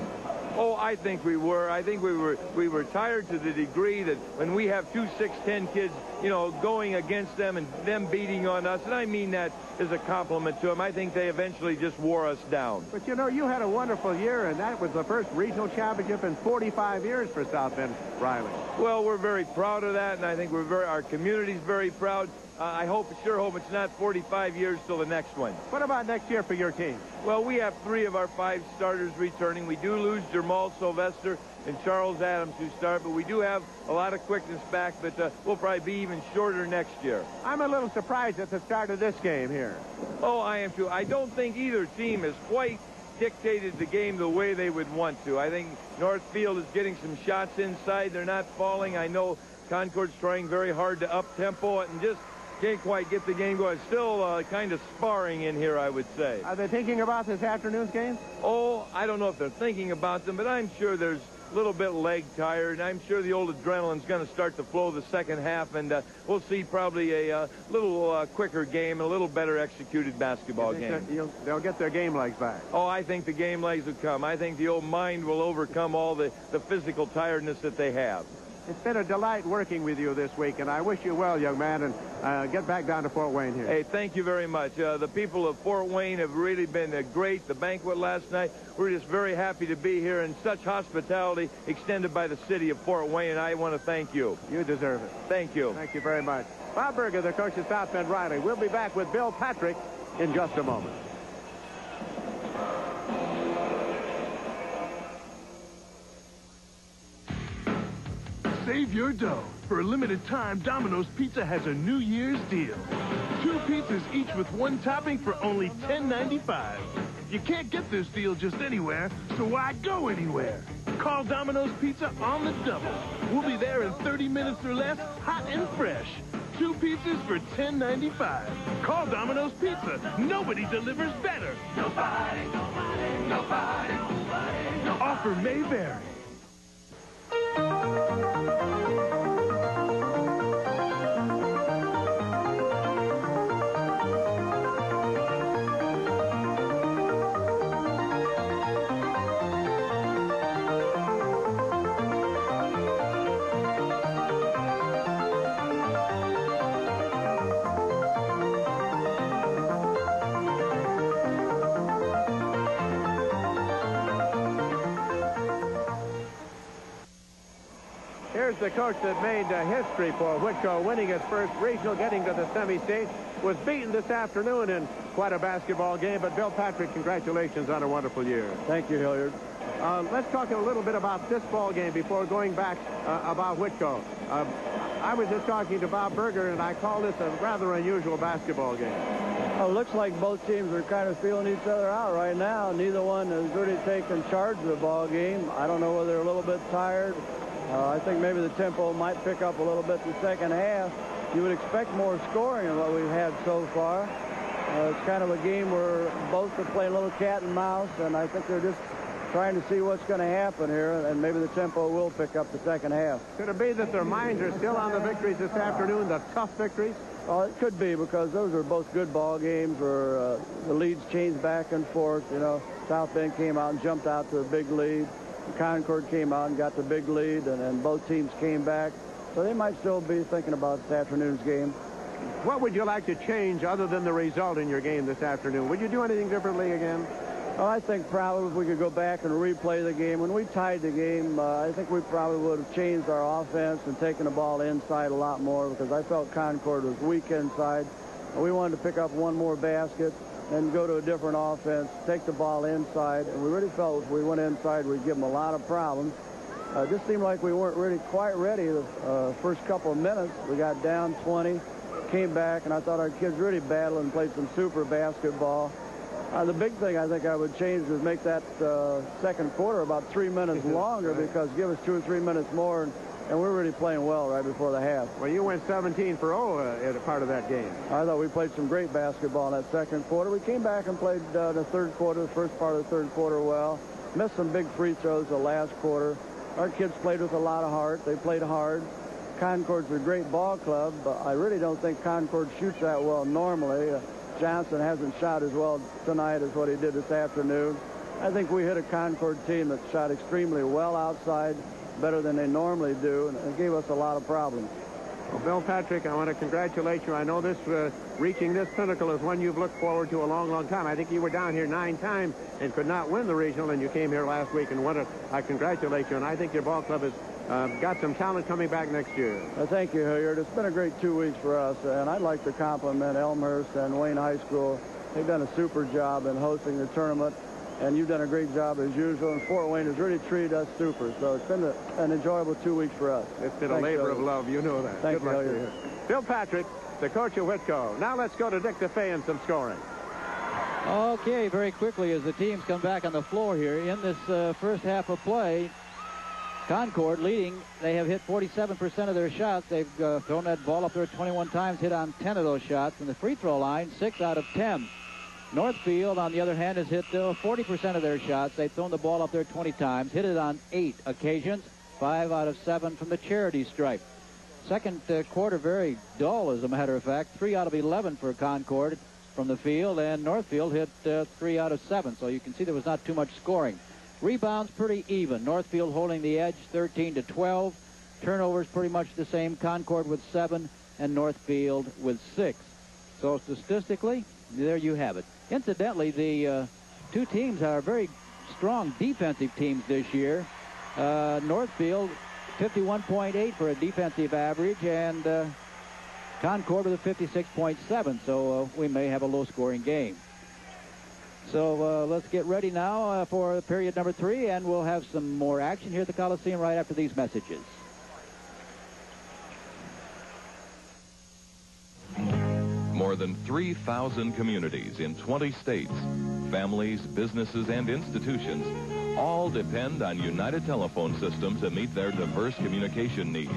Oh, I think we were. I think we were tired to the degree that when we have two 6'10" kids, you know, going against them and them beating on us, and I mean that as a compliment to them, I think they eventually just wore us down. But, you know, you had a wonderful year, and that was the first regional championship in 45 years for South Bend Riley. Well, we're very proud of that, and I think our community's very proud. I sure hope it's not 45 years till the next one. What about next year for your team? Well, we have 3 of our 5 starters returning. We do lose Jamal Sylvester and Charles Adams who start, but we do have a lot of quickness back, but we'll probably be even shorter next year. I'm a little surprised at the start of this game here. Oh, I am too. I don't think either team has quite dictated the game the way they would want to. I think Northfield is getting some shots inside. They're not falling. I know Concord's trying very hard to up-tempo it and just can't quite get the game going. Still kind of sparring in here, I would say. Are they thinking about this afternoon's game? Oh, I don't know if they're thinking about them, but I'm sure there's a little bit leg tired, and I'm sure the old adrenaline's going to start to flow the second half, and we'll see probably a little quicker game, a little better executed basketball game. They'll get their game legs back. Oh, I think the game legs will come. I think the old mind will overcome all the physical tiredness that they have. It's been a delight working with you this week, and I wish you well, young man, and get back down to Fort Wayne here. Hey, thank you very much. The people of Fort Wayne have really been great. The banquet last night, we're just very happy to be here, and such hospitality extended by the city of Fort Wayne, and I want to thank you. You deserve it. Thank you. Thank you very much. Bob Berger, the coach of South Bend Riley. We'll be back with Bill Patrick in just a moment. Save your dough. For a limited time, Domino's Pizza has a New Year's deal. 2 pizzas each with 1 topping for only $10.95. You can't get this deal just anywhere, so why go anywhere? Call Domino's Pizza on the double. We'll be there in 30 minutes or less, hot and fresh. 2 pizzas for $10.95. Call Domino's Pizza. Nobody delivers better. Nobody. Offer may vary. Here's the coach that made history for Whitco, winning his first regional, getting to the semi-state, was beaten this afternoon in quite a basketball game. But Bill Patrick, congratulations on a wonderful year. Thank you, Hilliard. Let's talk a little bit about this ball game before going back about Whitco. I was just talking to Bob Berger, and I call this a rather unusual basketball game. Well, it looks like both teams are kind of feeling each other out right now. Neither one has really taken charge of the ball game. I don't know whether they're a little bit tired. I think maybe the tempo might pick up a little bit the second half. You would expect more scoring than what we've had so far. It's kind of a game where both are playing a little cat and mouse, and I think they're just trying to see what's going to happen here, and maybe the tempo will pick up the second half. Could it be that their minds are still on the victories this afternoon, the tough victories? Well, it could be, because those are both good ball games where the leads change back and forth. You know, South Bend came out and jumped out to a big lead. Concord came out and got the big lead, and then both teams came back. So they might still be thinking about this afternoon's game. What would you like to change other than the result in your game this afternoon? Would you do anything differently again? Well, I think probably if we could go back and replay the game. When we tied the game, I think we probably would have changed our offense and taken the ball inside a lot more, because I felt Concord was weak inside. We wanted to pick up one more basket and go to a different offense, take the ball inside, and we really felt if we went inside, we'd give them a lot of problems. It just seemed like we weren't really quite ready the first couple of minutes. We got down 20, came back, and I thought our kids really battled and played some super basketball. The big thing I think I would change is make that second quarter about 3 minutes longer, because give us 2 or 3 minutes more, and we're really playing well right before the half. Well, you went 17 for 0 at a part of that game. I thought we played some great basketball in that second quarter. We came back and played the third quarter, the first part of the third quarter well. Missed some big free throws the last quarter. Our kids played with a lot of heart. They played hard. Concord's a great ball club, but I really don't think Concord shoots that well normally. Johnson hasn't shot as well tonight as what he did this afternoon. I think we hit a Concord team that shot extremely well outside, better than they normally do, and it gave us a lot of problems. Well, Bill Patrick, I want to congratulate you. I know this reaching this pinnacle is one you've looked forward to a long, long time. I think you were down here 9 times and could not win the regional, and you came here last week and won it. I congratulate you, and I think your ball club has got some talent coming back next year. Thank you, Hilliard. It's been a great 2 weeks for us, and I'd like to compliment Elmhurst and Wayne High School. They've done a super job in hosting the tournament, and you've done a great job as usual, and Fort Wayne has really treated us super. So it's been an enjoyable 2 weeks for us. It's been a labor of love. You know that. Thank Good luck you, to you. Bill Patrick, the coach of Whitco. Now let's go to Dick DeFay and some scoring. Okay, very quickly as the teams come back on the floor here in this first half of play. Concord leading. They have hit 47% of their shots. They've thrown that ball up there 21 times, hit on 10 of those shots. From the free throw line, 6 out of 10. Northfield, on the other hand, has hit 40% of their shots. They've thrown the ball up there 20 times, hit it on 8 occasions, 5 out of 7 from the charity stripe. Second quarter very dull, as a matter of fact. 3 out of 11 for Concord from the field, and Northfield hit 3 out of 7. So you can see there was not too much scoring. Rebounds pretty even. Northfield holding the edge 13-12. Turnovers pretty much the same. Concord with 7 and Northfield with 6. So statistically, there you have it. Incidentally, the two teams are very strong defensive teams this year. Northfield 51.8 for a defensive average, and Concord with a 56.7. So we may have a low-scoring game. So let's get ready now for period number 3, and we'll have some more action here at the Coliseum right after these messages. More than 3,000 communities in 20 states, families, businesses, and institutions all depend on United Telephone System to meet their diverse communication needs.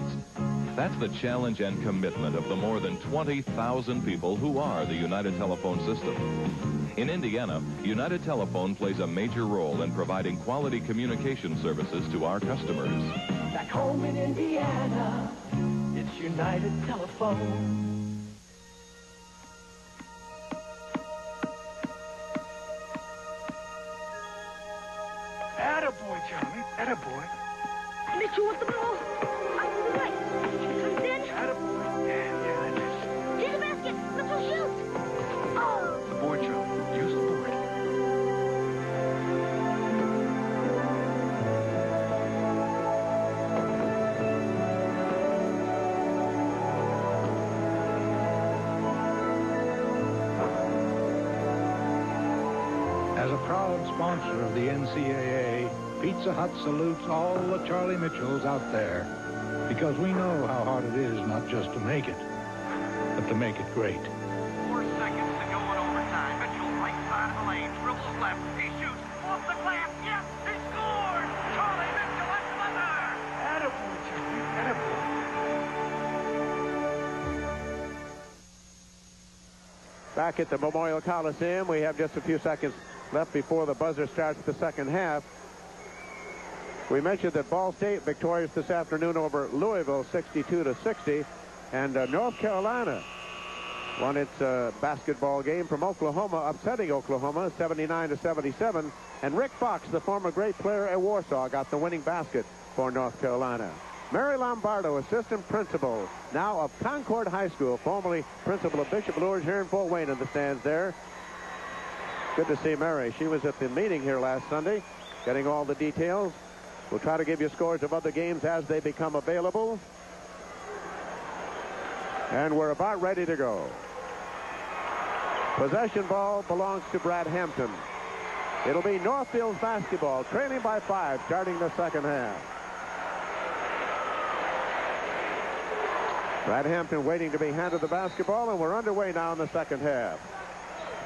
That's the challenge and commitment of the more than 20,000 people who are the United Telephone System. In Indiana, United Telephone plays a major role in providing quality communication services to our customers. Back home in Indiana, it's United Telephone. Attaboy, Charlie. Attaboy. Mitchell with the ball. Out to the right. Comes in. Attaboy. Yeah, I miss. To the basket. Mitchell shoots. Oh. The board, Charlie. Use the board. As a proud sponsor of the NCAA, Pizza Hut salutes all the Charlie Mitchells out there, because we know how hard it is not just to make it, but to make it great. 4 seconds to go in overtime. Mitchell, right side of the lane, dribbles left. He shoots off the glass. Yes, he scored. Charlie Mitchell at the buzzer. Attaboy, Charlie. Attaboy. Back at the Memorial Coliseum, we have just a few seconds left before the buzzer starts the second half. We mentioned that Ball State victorious this afternoon over Louisville 62-60, and North Carolina won its basketball game from Oklahoma, upsetting Oklahoma 79-77, and Rick Fox, the former great player at Warsaw, got the winning basket for North Carolina. Mary Lombardo, assistant principal now of Concord High School, formerly principal of Bishop Luers, here in Fort Wayne in the stands there. Good to see Mary. She was at the meeting here last Sunday, getting all the details. We'll try to give you scores of other games as they become available. And we're about ready to go. Possession ball belongs to Brad Hampton. It'll be Northfield's basketball, trailing by 5, starting the second half. Brad Hampton waiting to be handed the basketball, and we're underway now in the second half.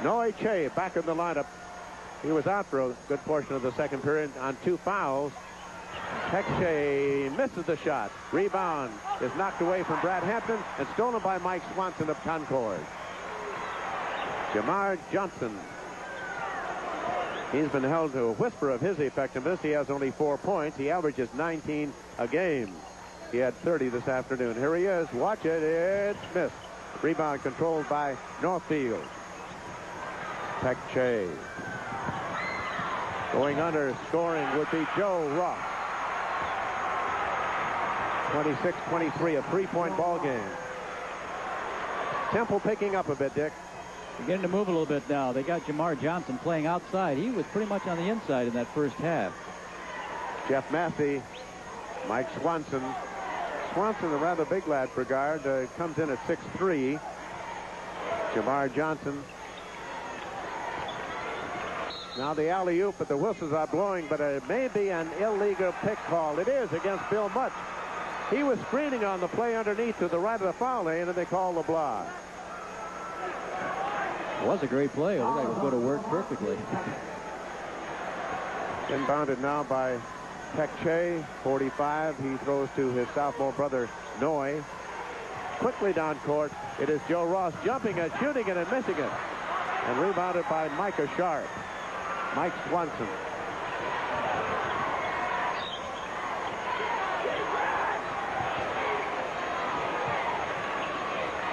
Noe Che back in the lineup. He was out for a good portion of the second period on 2 fouls. Peck Che misses the shot. Rebound is knocked away from Brad Hampton and stolen by Mike Swanson of Concord. Jamar Johnson. He's been held to a whisper of his effectiveness. He has only 4 points. He averages 19 a game. He had 30 this afternoon. Here he is. Watch it. It's missed. Rebound controlled by Northfield. Peck Che. Going under scoring would be Joe Ross. 26-23, a 3-point ball game. Temple picking up a bit, Dick. Beginning to move a little bit now. They got Jamar Johnson playing outside. He was pretty much on the inside in that first half. Jeff Massey, Mike Swanson. Swanson, a rather big lad for guard, comes in at 6'3". Jamar Johnson. Now the alley-oop, but the whistles are blowing, but it may be an illegal pick call. It is against Bill Much. He was screening on the play underneath to the right of the foul lane, and they call the block. It was a great play. It looked like it was going to work perfectly. Inbounded now by Peck Che, 45. He throws to his sophomore brother, Noy. Quickly down court, it is Joe Ross jumping it, shooting it, and missing it. And rebounded by Micah Sharp. Mike Swanson.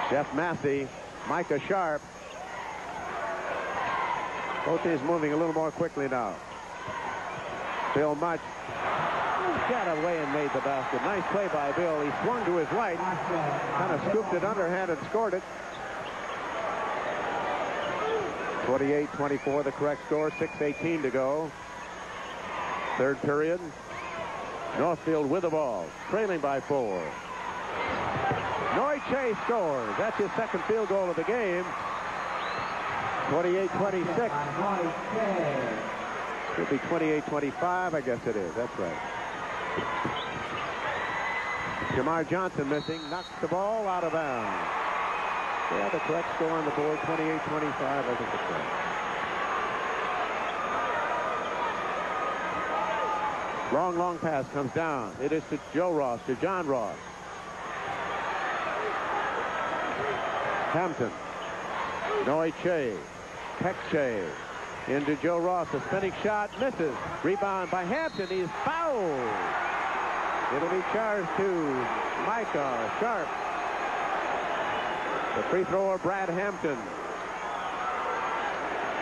Jeff Massey, Micah Sharp. Both these moving a little more quickly now. Bill Much got away and made the basket. Nice play by Bill. He swung to his right, kind of scooped it underhand and scored it. 28-24, the correct score. 6:18 to go. Third period. Northfield with the ball, trailing by 4. Noy Che scores. That's his second field goal of the game. 28-26. Could be 28-25. I guess it is. That's right. Jamar Johnson missing. Knocks the ball out of bounds. Yeah, the correct score on the board, 28-25. I think it's right. Long pass comes down. It is to Joe Ross, to John Ross. Hampton. Noy Che. Peck Che. Into Joe Ross. A spinning shot. Misses. Rebound by Hampton. He's fouled. It'll be charged to Micah Sharp. The free thrower, Brad Hampton.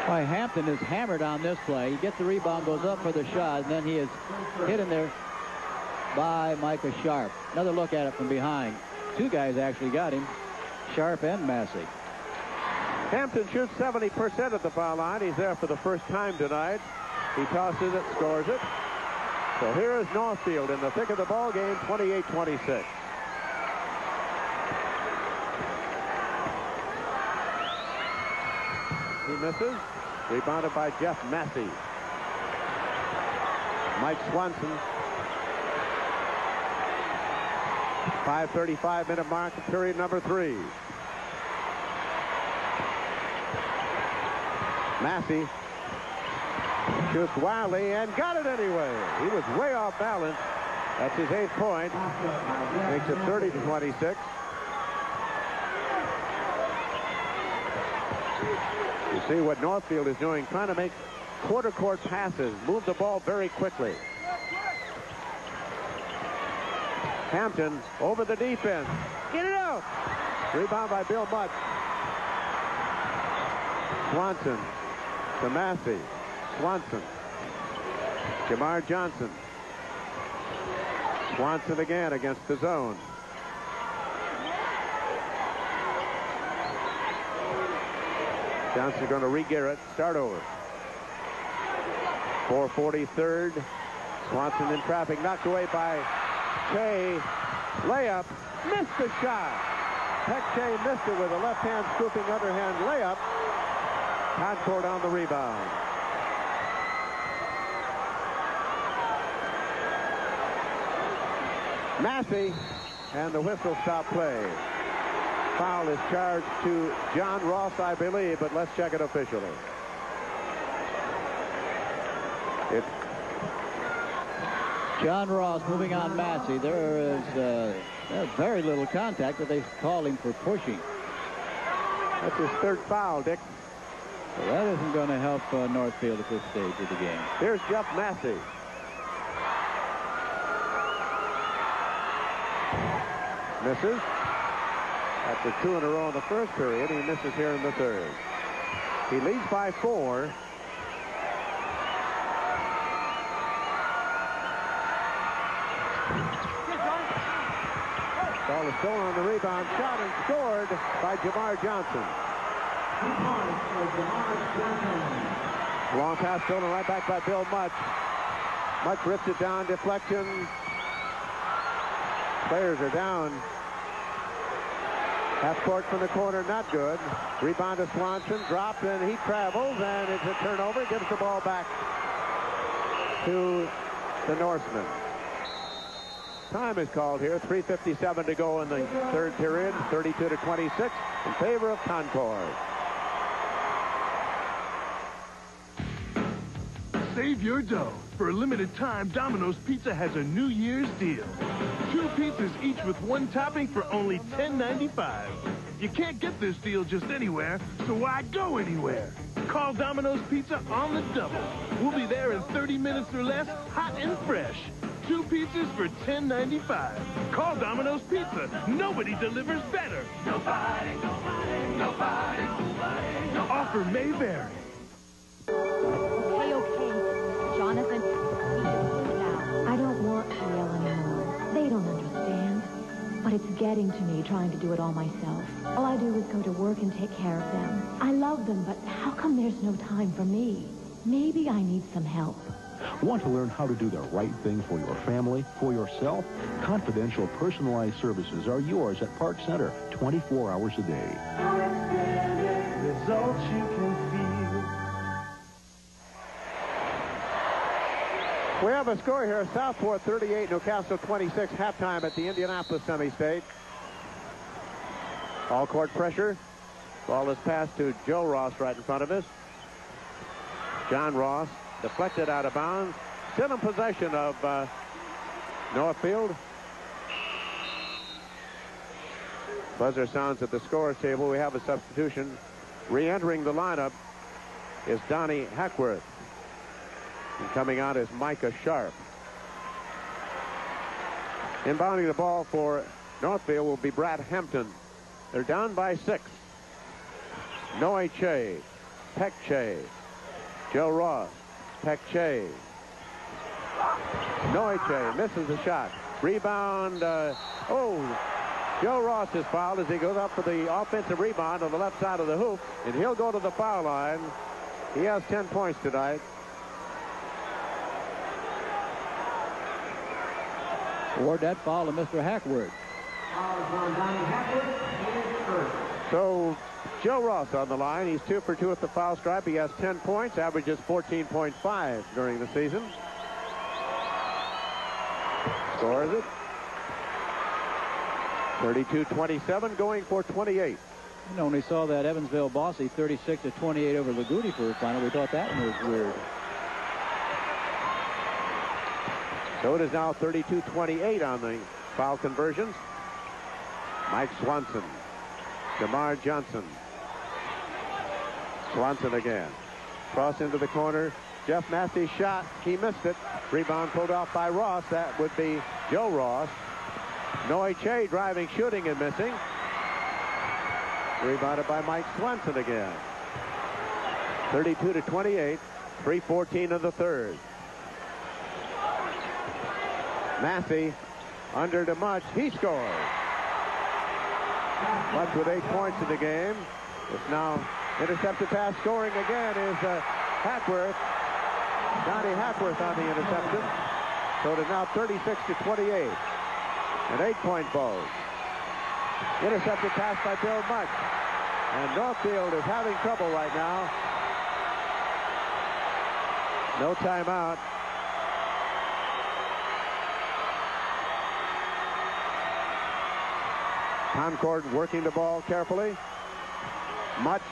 Why, Hampton is hammered on this play. He gets the rebound, goes up for the shot, and then he is hit in there by Micah Sharp. Another look at it from behind. Two guys actually got him, Sharp and Massey. Hampton shoots 70% at the foul line. He's there for the first time tonight. He tosses it, scores it. So here is Northfield in the thick of the ball game, 28-26. He misses. Rebounded by Jeff Massey. Mike Swanson. 5:35 minute mark, period number 3. Massey shoots wildly and got it anyway. He was way off balance. That's his 8th point. Makes it 30-26. You see what Northfield is doing, trying to make quarter court passes, move the ball very quickly. Hampton over the defense. Get it out. Rebound by Bill Much. Swanson to Massey. Swanson. Jamar Johnson. Swanson again against the zone. Johnson going to re-gear it. Start over. 4:43. Swanson in traffic. Knocked away by Che. Layup. Missed the shot. Peck Che missed it with a left-hand scooping underhand layup. Concord on the rebound. Massey, and the whistle stop play. Foul is charged to John Ross, I believe, but let's check it officially. It's John Ross moving on Massey. There is very little contact, but they called him for pushing. That's his 3rd foul, Dick. Well, that isn't going to help Northfield at this stage of the game. Here's Jeff Massey. Misses. After 2 in a row in the first period, he misses here in the 3rd. He leads by 4. Ball is stolen on the rebound, shot and scored by Jamar Johnson. Long pass stolen right back by Bill Much. Much rips it down, deflection. Players are down. Half court from the corner, not good. Rebound to Swanson, dropped, and he travels, and it's a turnover. Gives the ball back to the Norsemen. Time is called here. 3:57 to go in the third period. 32-26 in favor of Concord. Save your dough. For a limited time, Domino's Pizza has a New Year's deal. 2 pizzas each with 1 topping for only $10.95. You can't get this deal just anywhere, so why go anywhere? Call Domino's Pizza on the double. We'll be there in 30 minutes or less, hot and fresh. 2 pizzas for $10.95. Call Domino's Pizza. Nobody delivers better. Nobody. Offer may vary. Okay. Jonathan, now. I don't want to yell anymore. They don't understand. But it's getting to me trying to do it all myself. All I do is go to work and take care of them. I love them, but how come there's no time for me? Maybe I need some help. Want to learn how to do the right thing for your family, for yourself? Confidential personalized services are yours at Park Center 24 hours a day. Results you can feel. We have a score here. Southport 38, Newcastle 26, halftime at the Indianapolis Semi-State. All court pressure. Ball is passed to Joe Ross right in front of us. John Ross deflected out of bounds. Still in possession of Northfield. Buzzer sounds at the scorer's table. We have a substitution. Re-entering the lineup is Donnie Hackworth. And coming out is Micah Sharp. Inbounding the ball for Northfield will be Brad Hampton. They're down by 6. Noe Che, Peck Che, Joe Ross, Peck Che. Noe Che misses the shot. Rebound. Joe Ross is fouled as he goes up for the offensive rebound on the left side of the hoop, and he'll go to the foul line. He has 10 points tonight. Award that foul to Mr. Hackworth. So Joe Ross on the line. He's 2 for 2 at the foul stripe. He has 10 points, averages 14.5 during the season. Scores it. 32-27, going for 28. You know, when we saw that Evansville Bossy 36-28 over Lagudi for a final, we thought that one was weird. So it is now 32-28 on the foul conversions. Mike Swanson. Jamar Johnson. Swanson again. Cross into the corner. Jeff Massey's shot. He missed it. Rebound pulled off by Ross. That would be Joe Ross. Noe Che driving, shooting, and missing. Rebounded by Mike Swanson again. 32-28. 3:14 of the third. Massey under to Much. He scores. Much with 8 points in the game. It's now intercepted pass. Scoring again is Hackworth. Donnie Hackworth on the interception. So it is now 36-28. An 8-point ball. Intercepted pass by Bill Much. And Northfield is having trouble right now. No timeout. Concord working the ball carefully. Much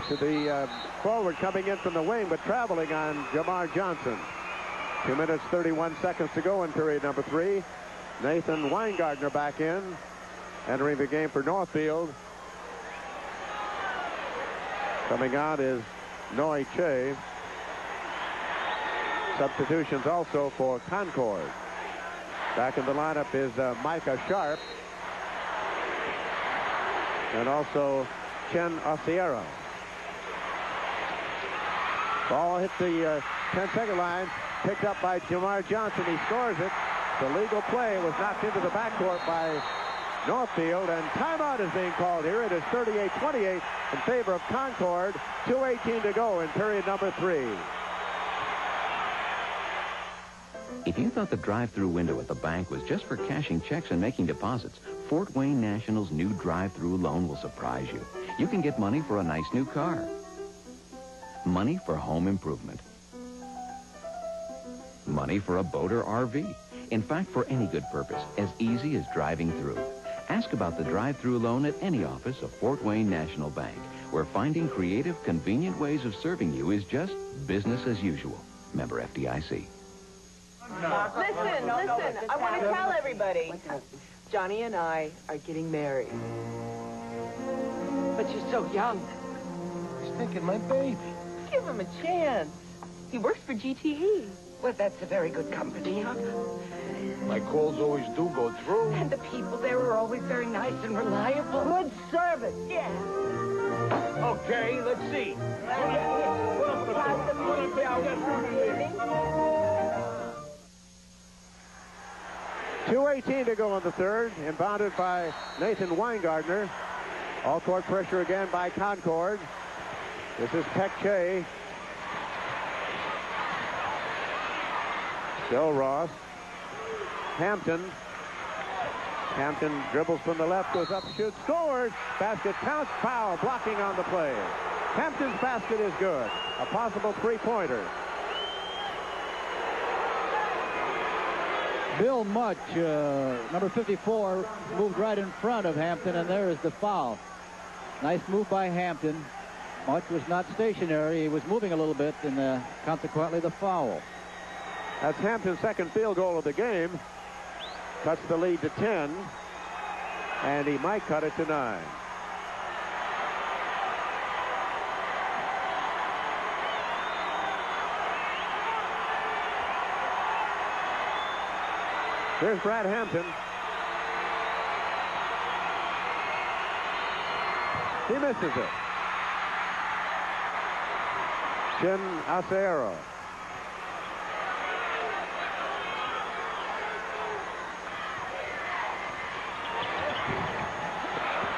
to the forward coming in from the wing, but traveling on Jamar Johnson. 2 minutes, 31 seconds to go in period number 3. Nathan Weingartner back in, entering the game for Northfield. Coming out is Noe Che. Substitutions also for Concord. Back in the lineup is Micah Sharp. And also Ken Osiero. Ball hit the 10-second line. Picked up by Jamar Johnson. He scores it. The legal play was knocked into the backcourt by Northfield, and timeout is being called here. It is 38-28 in favor of Concord. 2:18 to go in period number 3. If you thought the drive-through window at the bank was just for cashing checks and making deposits, Fort Wayne National's new drive-through loan will surprise you. You can get money for a nice new car, money for home improvement, money for a boat or RV. In fact, for any good purpose, as easy as driving through. Ask about the drive-through loan at any office of Fort Wayne National Bank, where finding creative, convenient ways of serving you is just business as usual. Member FDIC. Listen, I want to tell everybody. Johnny and I are getting married. But you're so young. He's thinking my baby. Give him a chance. He works for GTE. Well, that's a very good company, huh? My calls always do go through. And the people there are always very nice and reliable. Good service, yeah. Okay, let's see. 2:18 to go in the third. Inbounded by Nathan Weingartner. All-court pressure again by Concord. This is Pekche. Still Ross. Hampton. Hampton dribbles from the left, goes up, shoots, scores. Basket counts, foul, blocking on the play. Hampton's basket is good. A possible three-pointer. Bill Much, number 54, moved right in front of Hampton, and there is the foul. Nice move by Hampton. Much was not stationary. He was moving a little bit, and consequently the foul. That's Hampton's second field goal of the game. Cuts the lead to 10, and he might cut it to 9. Here's Brad Hampton. He misses it. Chin Acero.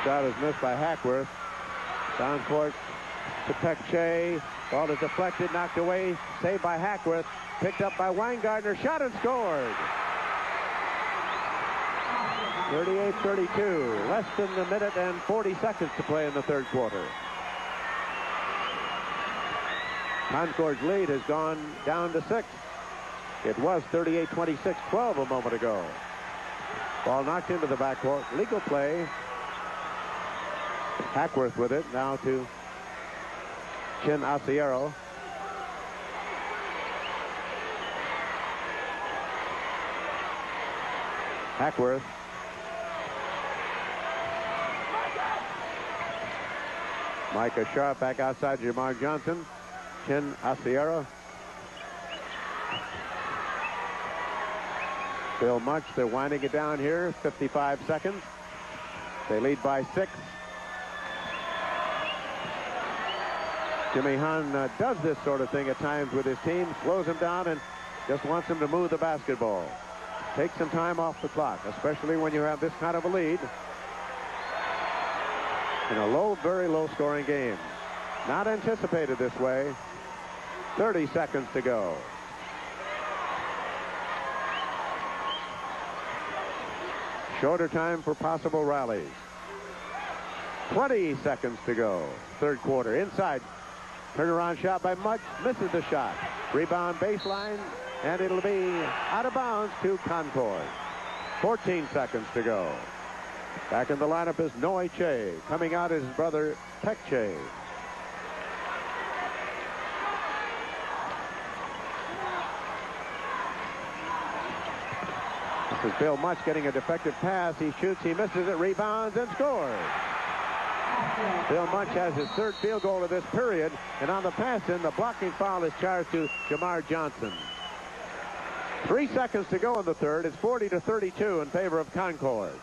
Shot is missed by Hackworth. Down court to Pekche. Ball is deflected, knocked away, saved by Hackworth. Picked up by Weingartner. Shot and scored. 38-32. Less than a minute and 40 seconds to play in the third quarter. Concord's lead has gone down to 6. It was 38-26, 12 a moment ago. Ball knocked into the backcourt. Legal play. Hackworth with it. Now to Chin Acero. Hackworth. Micah Sharp back outside Jamar Johnson. Chin Acero. Bill Much, they're winding it down here. 55 seconds. They lead by 6. Jimmy Hahn does this sort of thing at times with his team. Slows him down and just wants him to move the basketball. Take some time off the clock, especially when you have this kind of a lead. In a low, very low scoring game. Not anticipated this way. 30 seconds to go. Shorter time for possible rallies. 20 seconds to go. Third quarter. Inside. Turnaround shot by Much. Misses the shot. Rebound baseline. And it'll be out of bounds to Concord. 14 seconds to go. Back in the lineup is Noe Che. Coming out is his brother Pekche. This is Bill Much getting a defective pass. He shoots, he misses it, rebounds, and scores. Bill Much has his third field goal of this period. And on the pass-in, the blocking foul is charged to Jamar Johnson. 3 seconds to go in the third. It's 40-32 in favor of Concord.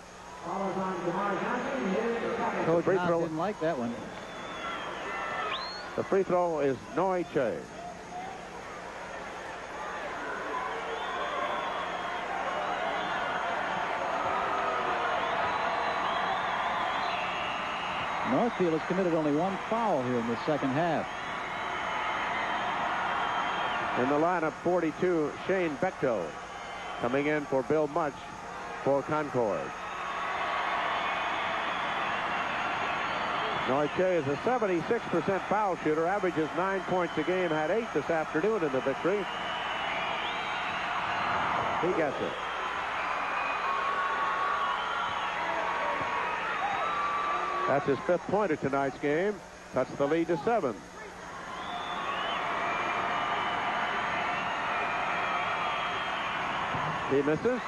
Coach Hahn didn't like that one. The free throw is Noe Che. Northfield has committed only one foul here in the second half. In the lineup, 42, Shane Bechtel, coming in for Bill Much for Concord. Noiche is a 76% foul shooter, averages 9 points a game, had 8 this afternoon in the victory. He gets it. That's his 5th point of tonight's game. Cuts the lead to 7. He misses.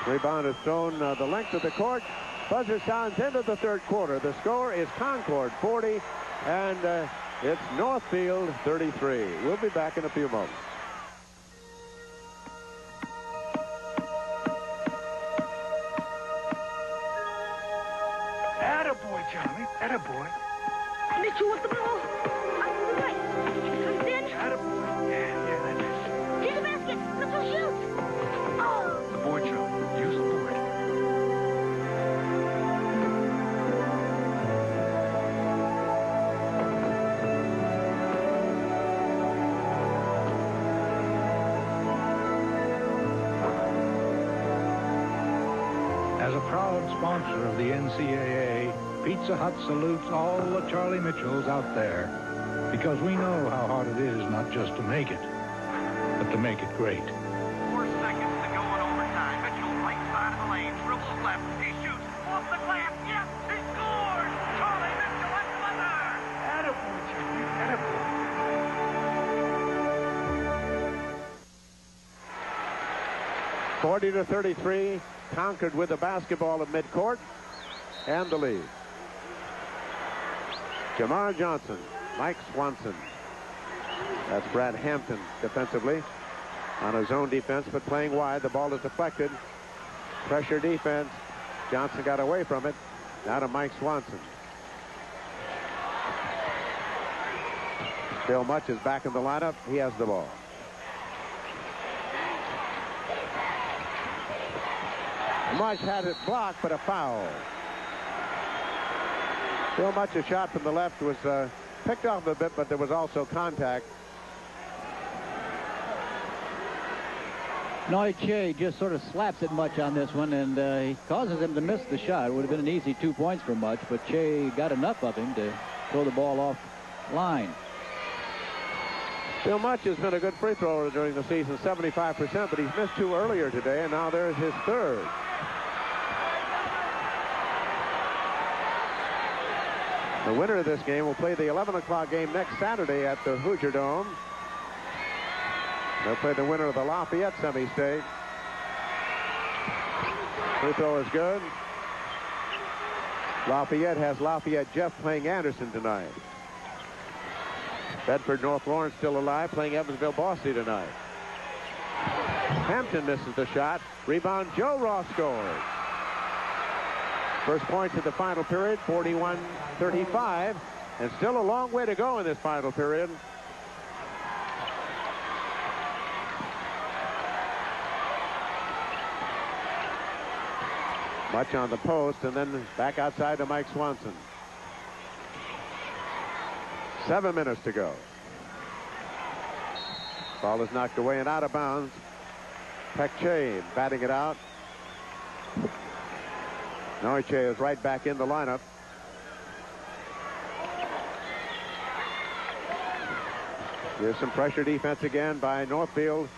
Rebound is thrown the length of the court. Buzzer sounds into the third quarter. The score is Concord 40, and it's Northfield 33. We'll be back in a few moments. Attaboy, Johnny. Attaboy. Mitchell with the ball. On the right. Comes in. Attaboy. Yeah, that's it. Here's the basket. Mitchell shoots. Oh. The board, Johnny. Use the board. As a proud sponsor of the NCAA, Pizza Hut salutes all the Charlie Mitchells out there, because we know how hard it is not just to make it, but to make it great. 4 seconds to go in overtime. Mitchell, right side of the lane, dribbles left. He shoots off the glass. Yes, he scored! Charlie Mitchell at the buzzer! Attaboy, Johnny. Attaboy. Forty to 33. Concord with the basketball at midcourt and the lead. Jamar Johnson, Mike Swanson. That's Brad Hampton defensively on his own defense, but playing wide. The ball is deflected. Pressure defense. Johnson got away from it. Now to Mike Swanson. Bill Much is back in the lineup. He has the ball. Much had it blocked, but a foul. Bill Much, a shot from the left was picked off a bit, but there was also contact. Noiche just sort of slaps it Much on this one, and he causes him to miss the shot. It would have been an easy 2 points for Much, but Che got enough of him to throw the ball off line. Bill Much has been a good free thrower during the season, 75%, but he's missed 2 earlier today, and now there's his 3rd. The winner of this game will play the 11 o'clock game next Saturday at the Hoosier Dome. They'll play the winner of the Lafayette semi-state. Free throw is good. Lafayette has Lafayette Jeff playing Anderson tonight. Bedford North Lawrence still alive, playing Evansville Bossy tonight. Hampton misses the shot. Rebound, Joe Ross scores. First points of the final period, 41-35, and still a long way to go in this final period. Much on the post, and then back outside to Mike Swanson. 7 minutes to go. Ball is knocked away and out of bounds. Pekche batting it out. Noiche is right back in the lineup. Here's some pressure defense again by Northfield.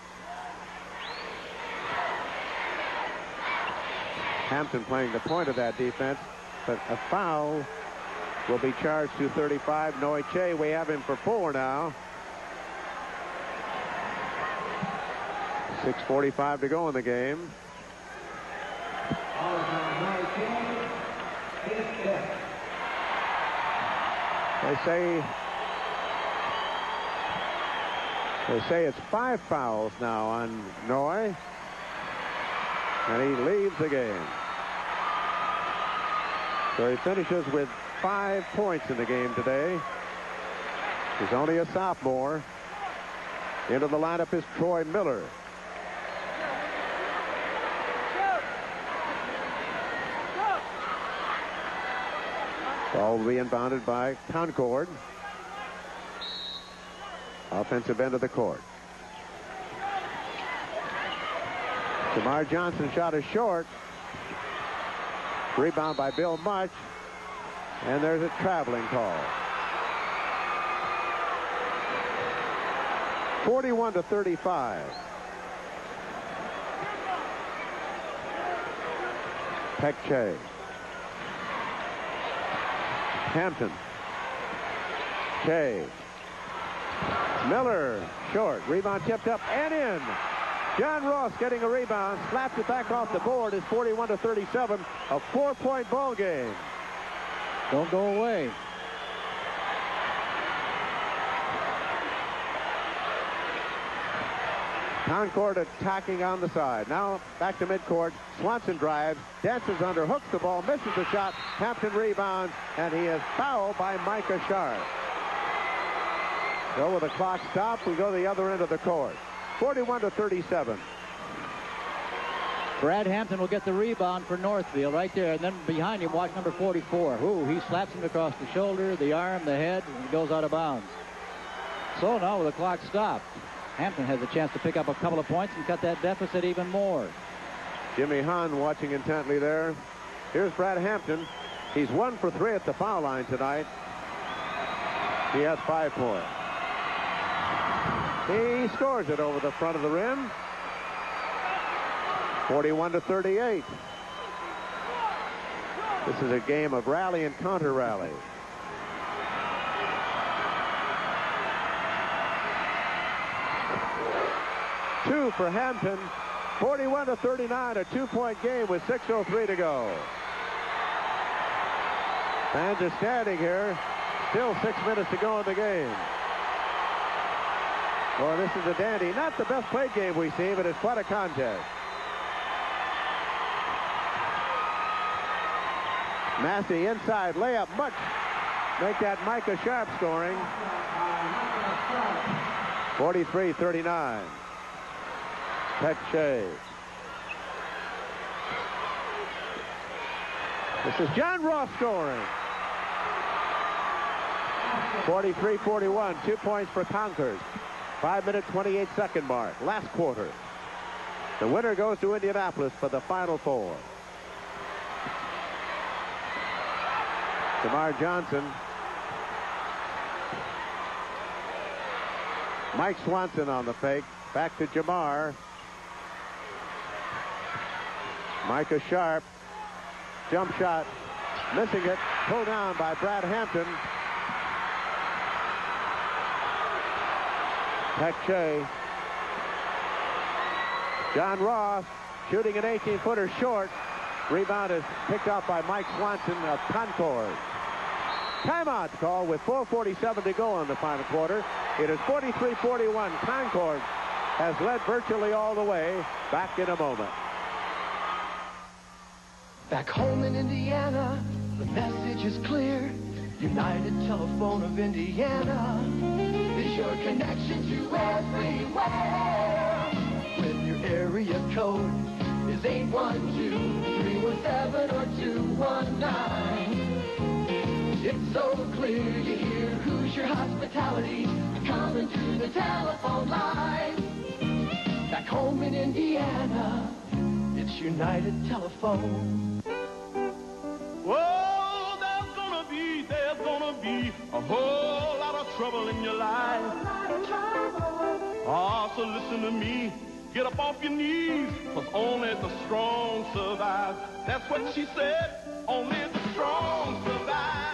Hampton playing the point of that defense, but a foul will be charged to 35. Noiche, we have him for 4 now. 6:45 to go in the game. They say it's 5 fouls now on Noy, and he leaves the game. So he finishes with 5 points in the game today. He's only a sophomore. Into the lineup is Troy Miller. Ball will be inbounded by Concord. Offensive end of the court. Jamar Johnson shot is short. Rebound by Bill Much. And there's a traveling call. 41-35. Pekche. Hampton. Kay. Miller. Short. Rebound tipped up and in. John Ross getting a rebound. Slaps it back off the board. It's 41-37. A 4-point ball game. Don't go away. Concord attacking on the side. Now back to midcourt. Swanson drives, dances under, hooks the ball, misses the shot. Hampton rebounds, and he is fouled by Micah Sharp. So with the clock stopped, we go to the other end of the court. 41-37. Brad Hampton will get the rebound for Northfield right there. And then behind him, watch number 44. Ooh, he slaps him across the shoulder, the arm, the head, and he goes out of bounds. So now with the clock stopped, Hampton has a chance to pick up a couple of points and cut that deficit even more. Jimmy Hahn watching intently there. Here's Brad Hampton. He's 1 for 3 at the foul line tonight. He has 5 points. He scores it over the front of the rim. 41-38. This is a game of rally and counter rally. Two for Hampton. 41-39, a 2-point game with 6:03 to go. Fans are standing here. Still 6 minutes to go in the game. Well, this is a dandy. Not the best played game we've seen, but it's quite a contest. Massey inside layup. Much make that Micah Sharp scoring. 43-39. Pekche. This is John Ross scoring. 43-41. 2 points for Concord. 5-minute, 28-second mark. Last quarter. The winner goes to Indianapolis for the Final Four. Jamar Johnson. Mike Swanson on the fake. Back to Jamar. Micah Sharp. Jump shot. Missing it. Pulled down by Brad Hampton. Pekche. John Ross shooting an 18-footer short. Rebound is picked up by Mike Swanson of Concord. Timeout call with 4:47 to go in the final quarter. It is 43-41. Concord has led virtually all the way. Back in a moment. Back home in Indiana, the message is clear. United Telephone of Indiana is your connection to everywhere. When your area code is 812-317 or 219. It's so clear you hear Hoosier hospitality coming through the telephone line. Back home in Indiana, it's United Telephone. Whoa, there's gonna be a whole lot of trouble in your life. Oh, so listen to me. Get up off your knees, 'cause only the strong survive. That's what she said. Only the strong survive.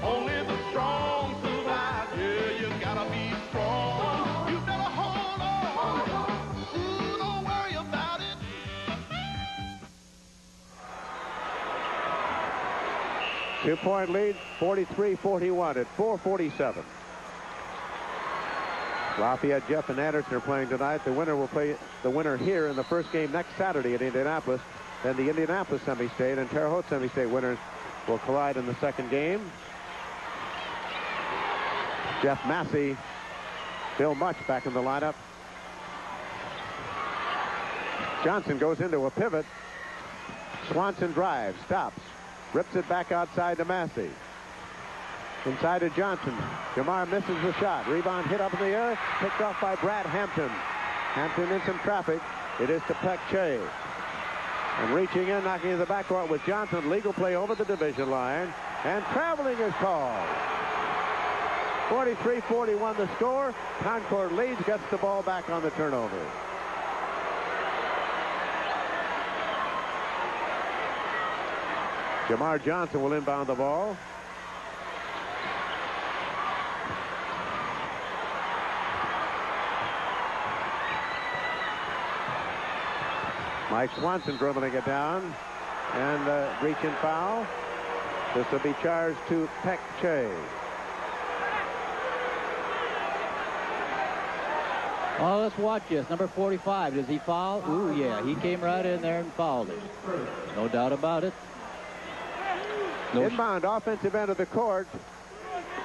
Only the strong survive. Yeah, you gotta be strong. You better hold on. Ooh, don't worry about it. Two-point lead, 43-41 at 4:47. Lafayette, Jeff, and Anderson are playing tonight. The winner will play the winner here in the first game next Saturday at Indianapolis. Then the Indianapolis Semi-State and Terre Haute Semi-State winners will collide in the second game. Jeff Massey, Bill Much back in the lineup. Johnson goes into a pivot. Swanson drives, stops. Rips it back outside to Massey. Inside to Johnson. Jamar misses the shot. Rebound hit up in the air. Picked off by Brad Hampton. Hampton in some traffic. It is to Peck Che. And reaching in, knocking in the backcourt with Johnson. Legal play over the division line. And traveling is called. 43-41 the score. Concord leads, gets the ball back on the turnover. Jamar Johnson will inbound the ball. Mike Swanson dribbling it down. And reach and foul. This will be charged to Peck Che. Well, let's watch this. Number 45. Does he foul? Ooh, yeah. He came right in there and fouled it. No doubt about it. Inbound offensive end of the court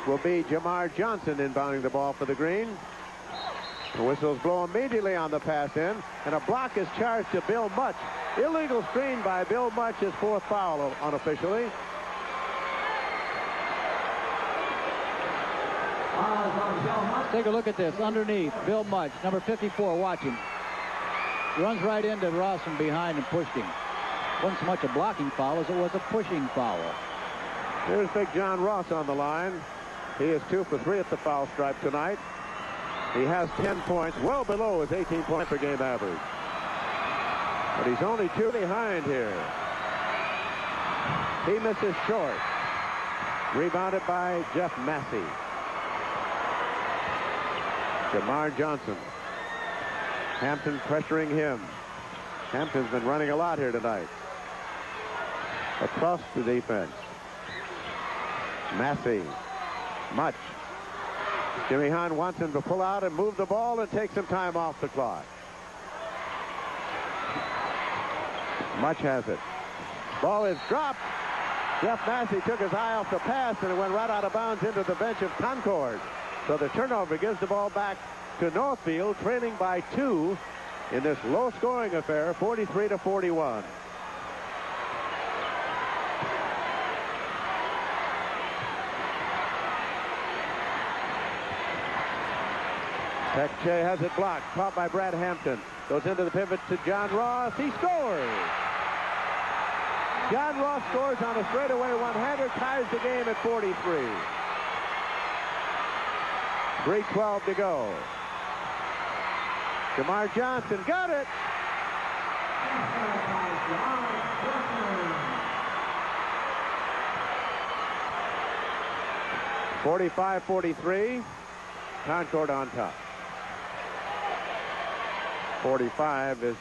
will be Jamar Johnson inbounding the ball for the Green. The whistles blow immediately on the pass in, and a block is charged to Bill Much. Illegal screen by Bill Much, his fourth foul unofficially. Take a look at this. Underneath, Bill Much, number 54, watch him. Runs right into Ross from behind and pushed him. Wasn't so much a blocking foul as it was a pushing foul. Here's Big John Ross on the line. He is 2 for 3 at the foul stripe tonight. He has 10 points, well below his 18 point per game average. But he's only 2 behind here. He misses short. Rebounded by Jeff Massey. Jamar Johnson. Hampton pressuring him. Hampton's been running a lot here tonight. Across the defense. Massey. Much. Jimmy Hahn wants him to pull out and move the ball and take some time off the clock. Much has it. Ball is dropped. Jeff Massey took his eye off the pass and it went right out of bounds into the bench of Concord. So the turnover gives the ball back to Northfield, trailing by 2 in this low-scoring affair, 43-41. Peck Che has it blocked. Caught by Brad Hampton. Goes into the pivot to John Ross. He scores. John Ross scores on a straightaway one-hander. Ties the game at 43. 3:12 to go. Jamar Johnson got it. (45-43). Concord on top. 45 is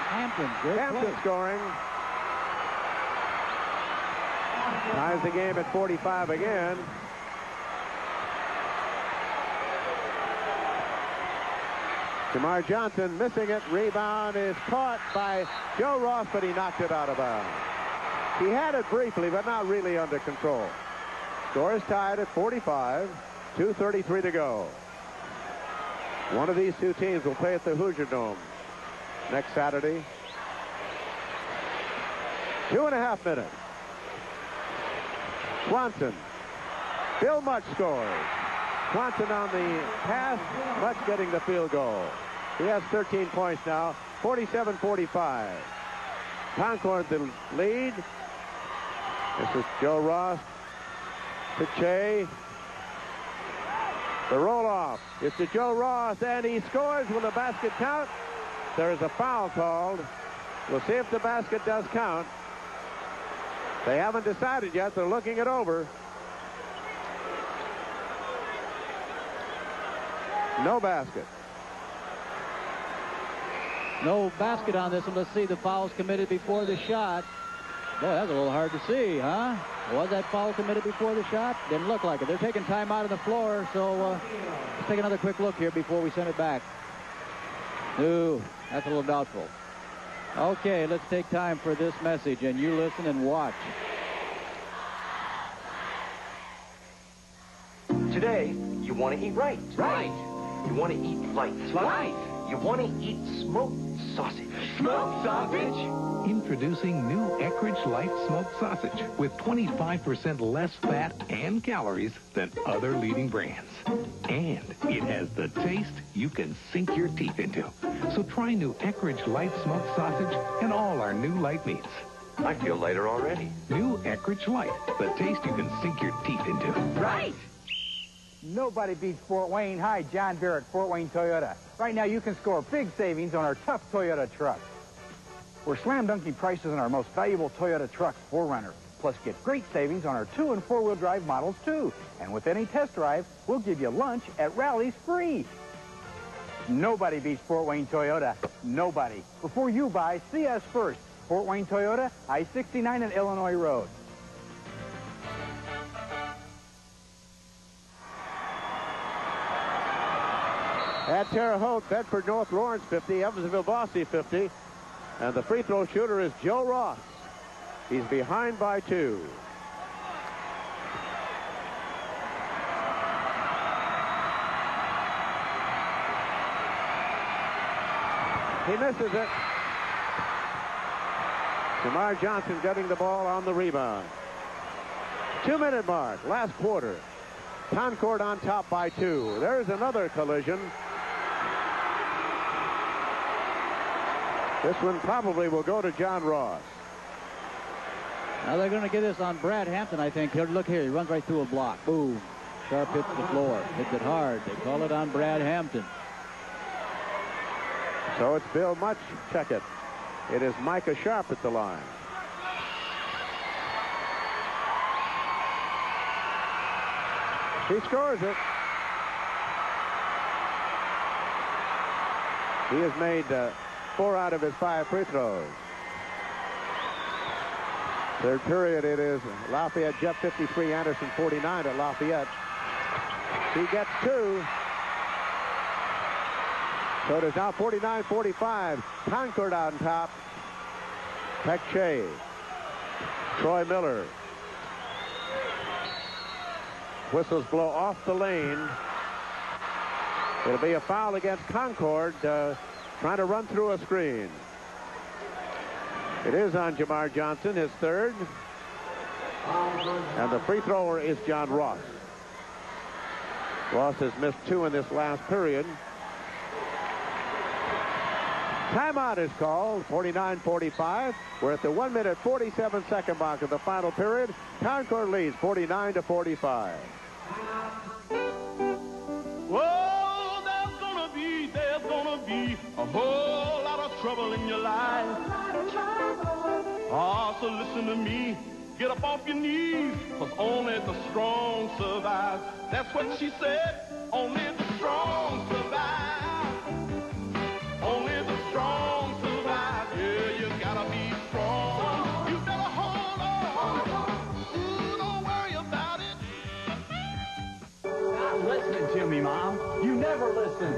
Hampton scoring. Ties the game at 45 again. Jamar Johnson missing it. Rebound is caught by Joe Ross, but he knocked it out of bounds. He had it briefly, but not really under control. Score is tied at 45. 2:33 to go. One of these two teams will play at the Hoosier Dome next Saturday. 2.5 minutes. Swanson. Bill Much scores. Swanson on the pass. Much getting the field goal. He has 13 points now. 47-45. Concord the lead. This is Joe Ross to Che. The roll-off is to Joe Ross, and he scores. Will the basket count? There is a foul called. We'll see if the basket does count. They haven't decided yet. They're looking it over. No basket. No basket on this one. Let's see the fouls committed before the shot. Boy, that's a little hard to see, huh? Was that foul committed before the shot? Didn't look like it. They're taking time out of the floor, so let's take another quick look here before we send it back. Ooh, that's a little doubtful. Okay, let's take time for this message, and you listen and watch. Today, you want to eat right. Right. You want to eat light. Light. You want to eat smoked sausage. smoked sausage. Introducing new Eckrich Light Smoked Sausage with 25% less fat and calories than other leading brands. And it has the taste you can sink your teeth into. So try new Eckrich Light Smoked Sausage and all our new light meats. I feel lighter already. New Eckrich Light, the taste you can sink your teeth into. Right! Nobody beats Fort Wayne. Hi, John Beer at Fort Wayne Toyota. Right now, you can score big savings on our tough Toyota trucks. We're slam-dunking prices on our most valuable Toyota truck, 4Runner. Plus, get great savings on our 2- and 4-wheel drive models, too. And with any test drive, we'll give you lunch at rallies free. Nobody beats Fort Wayne Toyota. Nobody. Before you buy, see us first. Fort Wayne Toyota, I-69 and Illinois Road. At Terre Haute, Bedford North Lawrence 50, Evansville Bossy 50. And the free throw shooter is Joe Ross. He's behind by 2. He misses it. Jamar Johnson getting the ball on the rebound. 2-minute mark, last quarter. Concord on top by 2. There's another collision. This one probably will go to John Ross. Now they're going to get this on Brad Hampton, I think. Here, look here. He runs right through a block. Boom. Sharp hits the floor. Hits it hard. They call it on Brad Hampton. So it's Bill Much. Check it. It is Micah Sharp at the line. He scores it. He has made 4 out of his 5 free throws. Third period, it is Lafayette Jeff 53, Anderson 49 at Lafayette. He gets 2. So it is now 49-45. Concord on top. Peck Shea. Troy Miller. Whistles blow off the lane. It'll be a foul against Concord, trying to run through a screen. It is on Jamar Johnson, his 3rd. And the free thrower is John Ross. Ross has missed 2 in this last period. Timeout is called, 49-45. We're at the 1-minute, 47-second mark of the final period. Concord leads 49-45. Whoa, there's gonna be a whole lot of trouble in your life. Oh, so listen to me. Get up off your knees, 'cause only the strong survive. That's what she said. Only the strong survive. Only the strong survive. Yeah, you gotta be strong. You better hold on. Ooh, don't worry about it. Not listening to me, Mom. You never listen.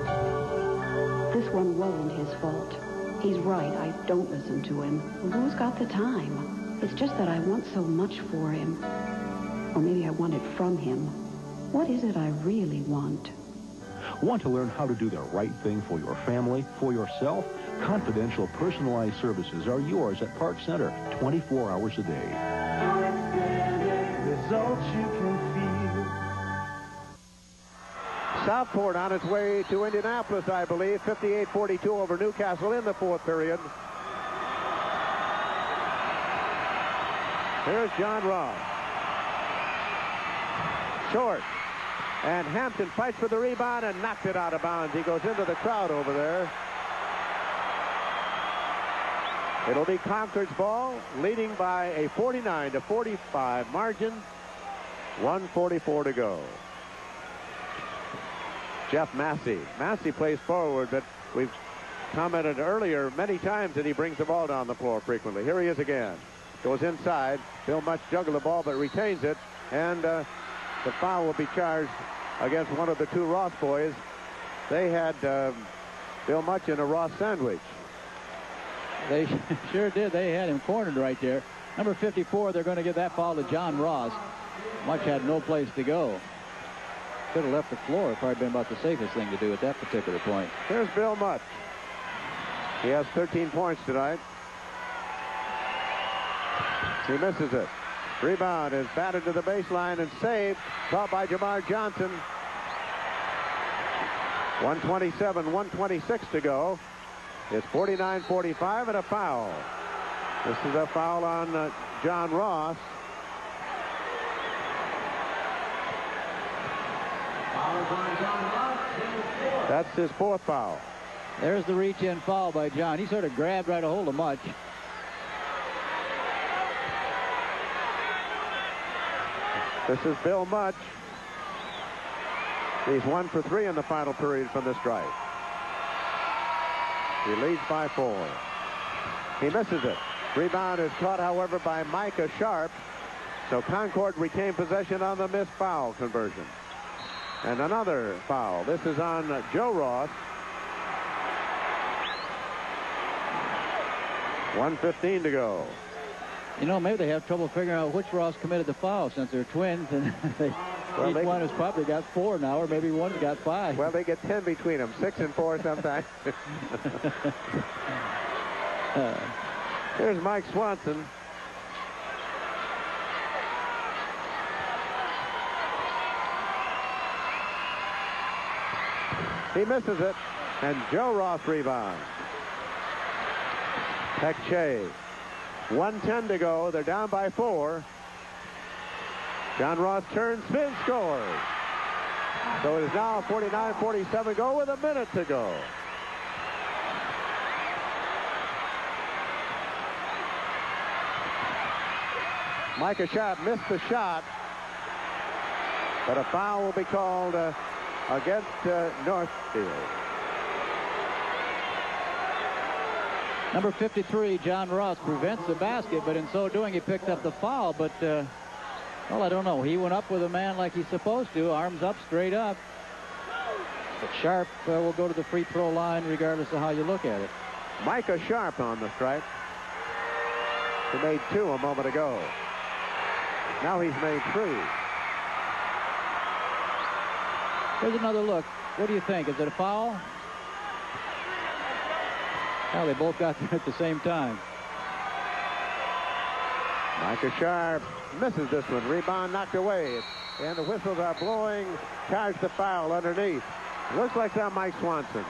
This one wasn't his fault. He's right. I don't listen to him. Well, who's got the time? It's just that I want so much for him. Or maybe I want it from him. What is it I really want? Want to learn how to do the right thing for your family, for yourself? Confidential personalized services are yours at Park Center 24 hours a day. Results you can feel. Southport on its way to Indianapolis, I believe. 58-42 over Newcastle in the 4th period. Here's John Ross. Short. And Hampton fights for the rebound and knocks it out of bounds. He goes into the crowd over there. It'll be Concord's ball, leading by a 49-45 margin. 1:44 to go. Jeff Massey. Massey plays forward, but we've commented earlier many times that he brings the ball down the floor frequently. Here he is again. Goes inside. Bill Much juggled the ball, but retains it. And the foul will be charged against one of the 2 Ross boys. They had Bill Much in a Ross sandwich. They sure did. They had him cornered right there. Number 54, they're going to give that foul to John Ross. Much had no place to go. Could have left the floor. Probably been about the safest thing to do at that particular point. Here's Bill Much. He has 13 points tonight. He misses it. Rebound is batted to the baseline and saved. Caught by Jamar Johnson. 127, 126 to go. It's 49-45 and a foul. This is a foul on John Ross. That's his fourth foul. There's the reach-in foul by John. He sort of grabbed right a hold of Much. This is Bill Much. He's 1 for 3 in the final period from this strike. He leads by 4. He misses it. Rebound is caught, however, by Micah Sharp. So Concord retained possession on the missed foul conversion. And another foul. This is on Joe Ross. 1:15 to go. You know, maybe they have trouble figuring out which Ross committed the foul since they're twins, and each one has probably got 4 now, or maybe one's got 5. Well, they get 10 between them, 6 and 4 sometimes. Here's Mike Swanson. He misses it, and Joe Ross rebounds. Peck-Shea. 1:10 to go. They're down by 4. John Ross turns, spins, scores. So it is now 49-47 go with a minute to go. Micah Sharp missed the shot, but a foul will be called against Northfield. Number 53, John Ross, prevents the basket, but in so doing, he picked up the foul. But, well, I don't know. He went up with a man like he's supposed to, arms up, straight up. But Sharp will go to the free throw line regardless of how you look at it. Micah Sharp on the strike. He made 2 a moment ago. Now he's made 3. Here's another look. What do you think? Is it a foul? Well, they both got there at the same time. Micah Sharp misses this one. Rebound knocked away. And the whistles are blowing. Charge the foul underneath. Looks like that Mike Swanson.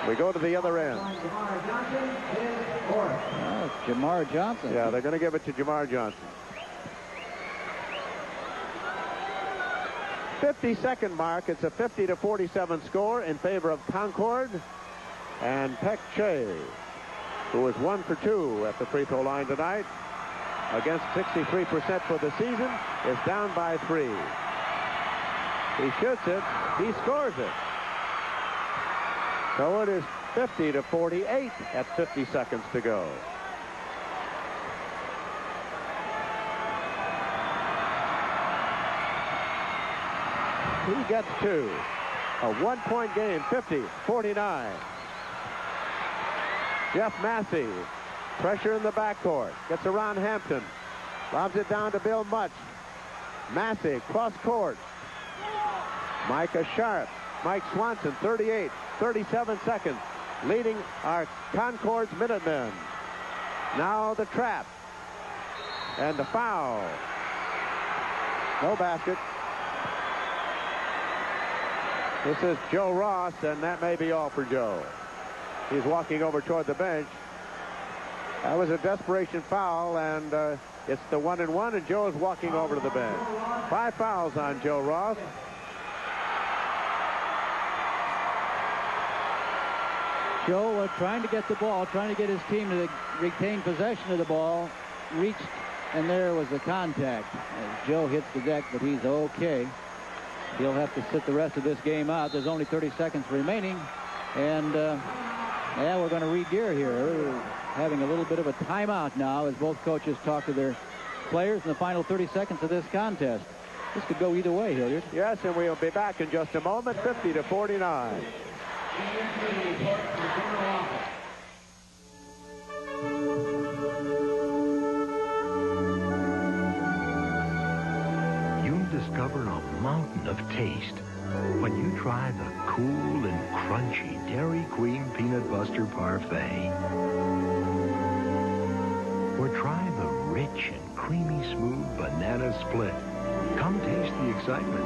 We go to the other end. Oh, Jamar Johnson. Yeah, they're going to give it to Jamar Johnson. 50-second mark. It's a 50-47 score in favor of Concord. And Peck-Shea, who was 1 for 2 at the free throw line tonight, against 63% for the season, is down by 3. He shoots it. He scores it. So it is 50-48 at 50 seconds to go. He gets 2. A 1-point game, 50-49. Jeff Massey, pressure in the backcourt, gets around Hampton, lobs it down to Bill Much. Massey, cross court. Micah Sharp, Mike Swanson, 37 seconds, leading our Concord's Minutemen. Now the trap, and the foul. No basket. This is Joe Ross, and that may be all for Joe. He's walking over toward the bench. That was a desperation foul, and it's the 1-and-1, and Joe is walking over to the bench. 5 fouls on Joe Ross. Joe trying to get the ball, trying to get his team to retain possession of the ball, reached, and there was the contact. As Joe hits the deck, but he's okay. He'll have to sit the rest of this game out. There's only 30 seconds remaining, and yeah, we're going to re-gear here. We're having a little bit of a timeout now as both coaches talk to their players in the final 30 seconds of this contest. This could go either way, Hilliard. Yes, and we'll be back in just a moment. 50-49. You'll discover a mountain of taste. When you try the cool and crunchy Dairy Queen Peanut Buster Parfait. Or try the rich and creamy smooth banana split. Come taste the excitement.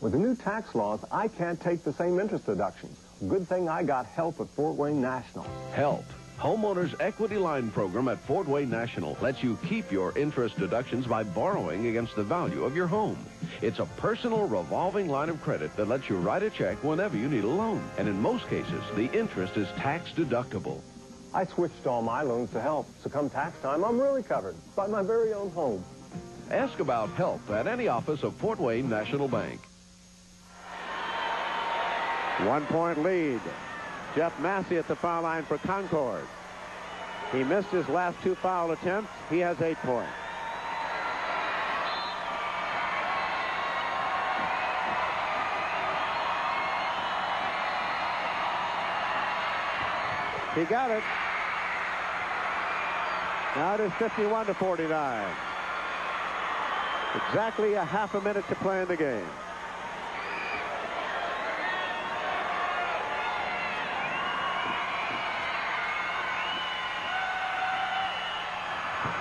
With the new tax laws, I can't take the same interest deductions. Good thing I got help at Fort Wayne National. Help. Homeowners Equity Line Program at Fort Wayne National lets you keep your interest deductions by borrowing against the value of your home. It's a personal revolving line of credit that lets you write a check whenever you need a loan. And in most cases, the interest is tax deductible. I switched all my loans to help, so come tax time, I'm really covered by my very own home. Ask about help at any office of Fort Wayne National Bank. 1 point lead. Jeff Massey at the foul line for Concord. He missed his last 2 foul attempts. He has 8 points. He got it. Now it is 51-49. Exactly a half a minute to play in the game.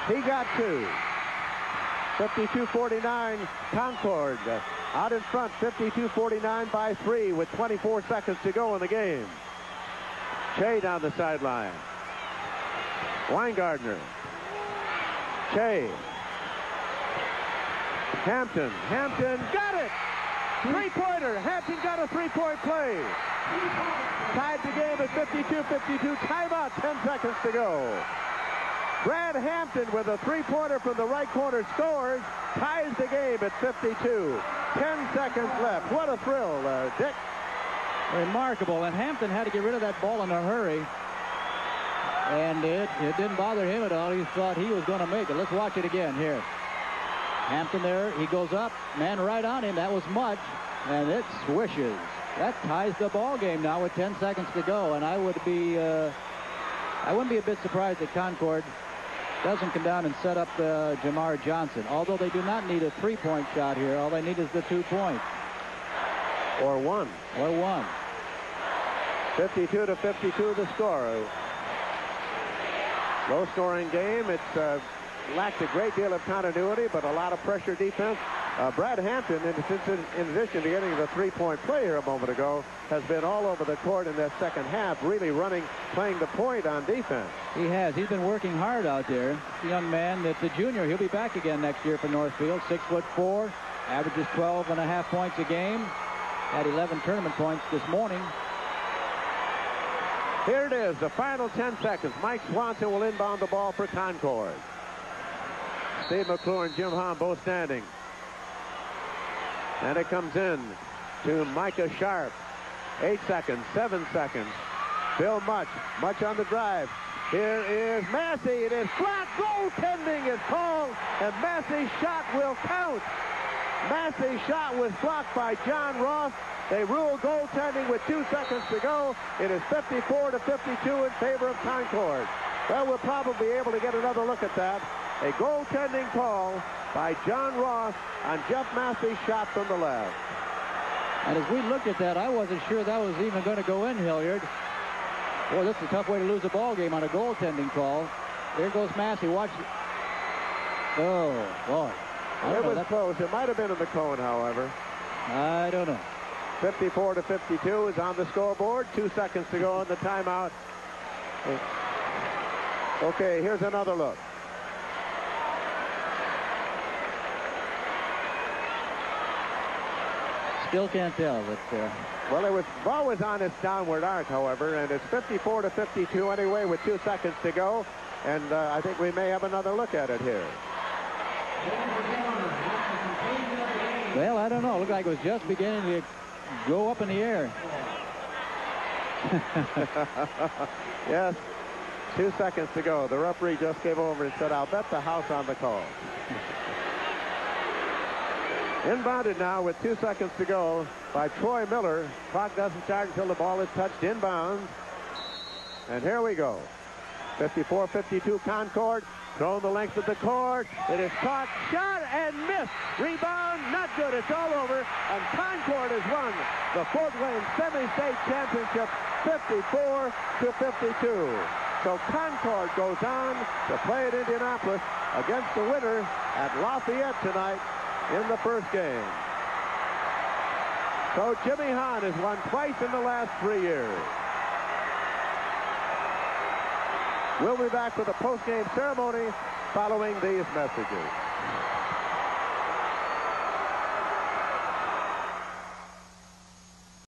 He got 2. 52-49, Concord out in front, 52-49 by 3 with 24 seconds to go in the game. Che down the sideline. Weingartner. Che. Hampton. Hampton got it! Three-pointer. Hampton got a three-point play. Tied the game at 52-52. Timeout, 10 seconds to go. Brad Hampton with a three-pointer from the right corner scores, ties the game at 52. 10 seconds left. What a thrill, Dick. Remarkable. And Hampton had to get rid of that ball in a hurry. And it didn't bother him at all. He thought he was going to make it. Let's watch it again here. Hampton there. He goes up. Man right on him. That was much. And it swishes. That ties the ball game now with 10 seconds to go. And I wouldn't be a bit surprised that Concord doesn't come down and set up Jamar Johnson. Although they do not need a three-point shot here. All they need is the 2 points. Or one. Or one. 52-52 the score. Low-scoring game. It's lacked a great deal of continuity, but a lot of pressure defense. Brad Hampton, in addition to getting the three-point play here a moment ago, has been all over the court in that second half, really playing the point on defense. He has. He's been working hard out there. The young man, that's a junior. He'll be back again next year for Northfield. 6'4", averages 12.5 points a game. Had 11 tournament points this morning. Here it is, the final 10 seconds. Mike Swanson will inbound the ball for Concord. Steve McClure and Jim Hahn both standing. And it comes in to Micah Sharp. 8 seconds, 7 seconds. Bill Much on the drive. Here is Massey. It is blocked. Goaltending is called, and Massey's shot will count. Massey's shot was blocked by John Ross. They rule goaltending with 2 seconds to go. It is 54-52 in favor of Concord. Well, we'll probably be able to get another look at that. A goaltending call by John Ross on Jeff Massey's shot from the left. And as we looked at that, I wasn't sure that was even going to go in, Hilliard. Boy, this is a tough way to lose a ball game on a goaltending call. There goes Massey. Watch. Oh, boy. It was close. It might have been in the cone, however. I don't know. 54-52 is on the scoreboard. 2 seconds to go on the timeout. Okay, here's another look. Still can't tell. But, well, ball was on its downward arc, however, and it's 54-52 anyway with 2 seconds to go. And I think we may have another look at it here. Well, I don't know. It looked like it was just beginning to go up in the air. Yes. 2 seconds to go. The referee just gave over and said, I'll bet the house on the call. Inbounded now with 2 seconds to go by Troy Miller. Clock doesn't start until the ball is touched inbounds. And here we go. 54-52 Concord. Thrown the length of the court. It is caught, shot, and missed. Rebound, not good. It's all over. And Concord has won the Fort Wayne Semi-State Championship 54-52. So Concord goes on to play at Indianapolis against the winner at Lafayette tonight in the first game. So Jimmy Hahn has won twice in the last 3 years. We'll be back with a post-game ceremony following these messages.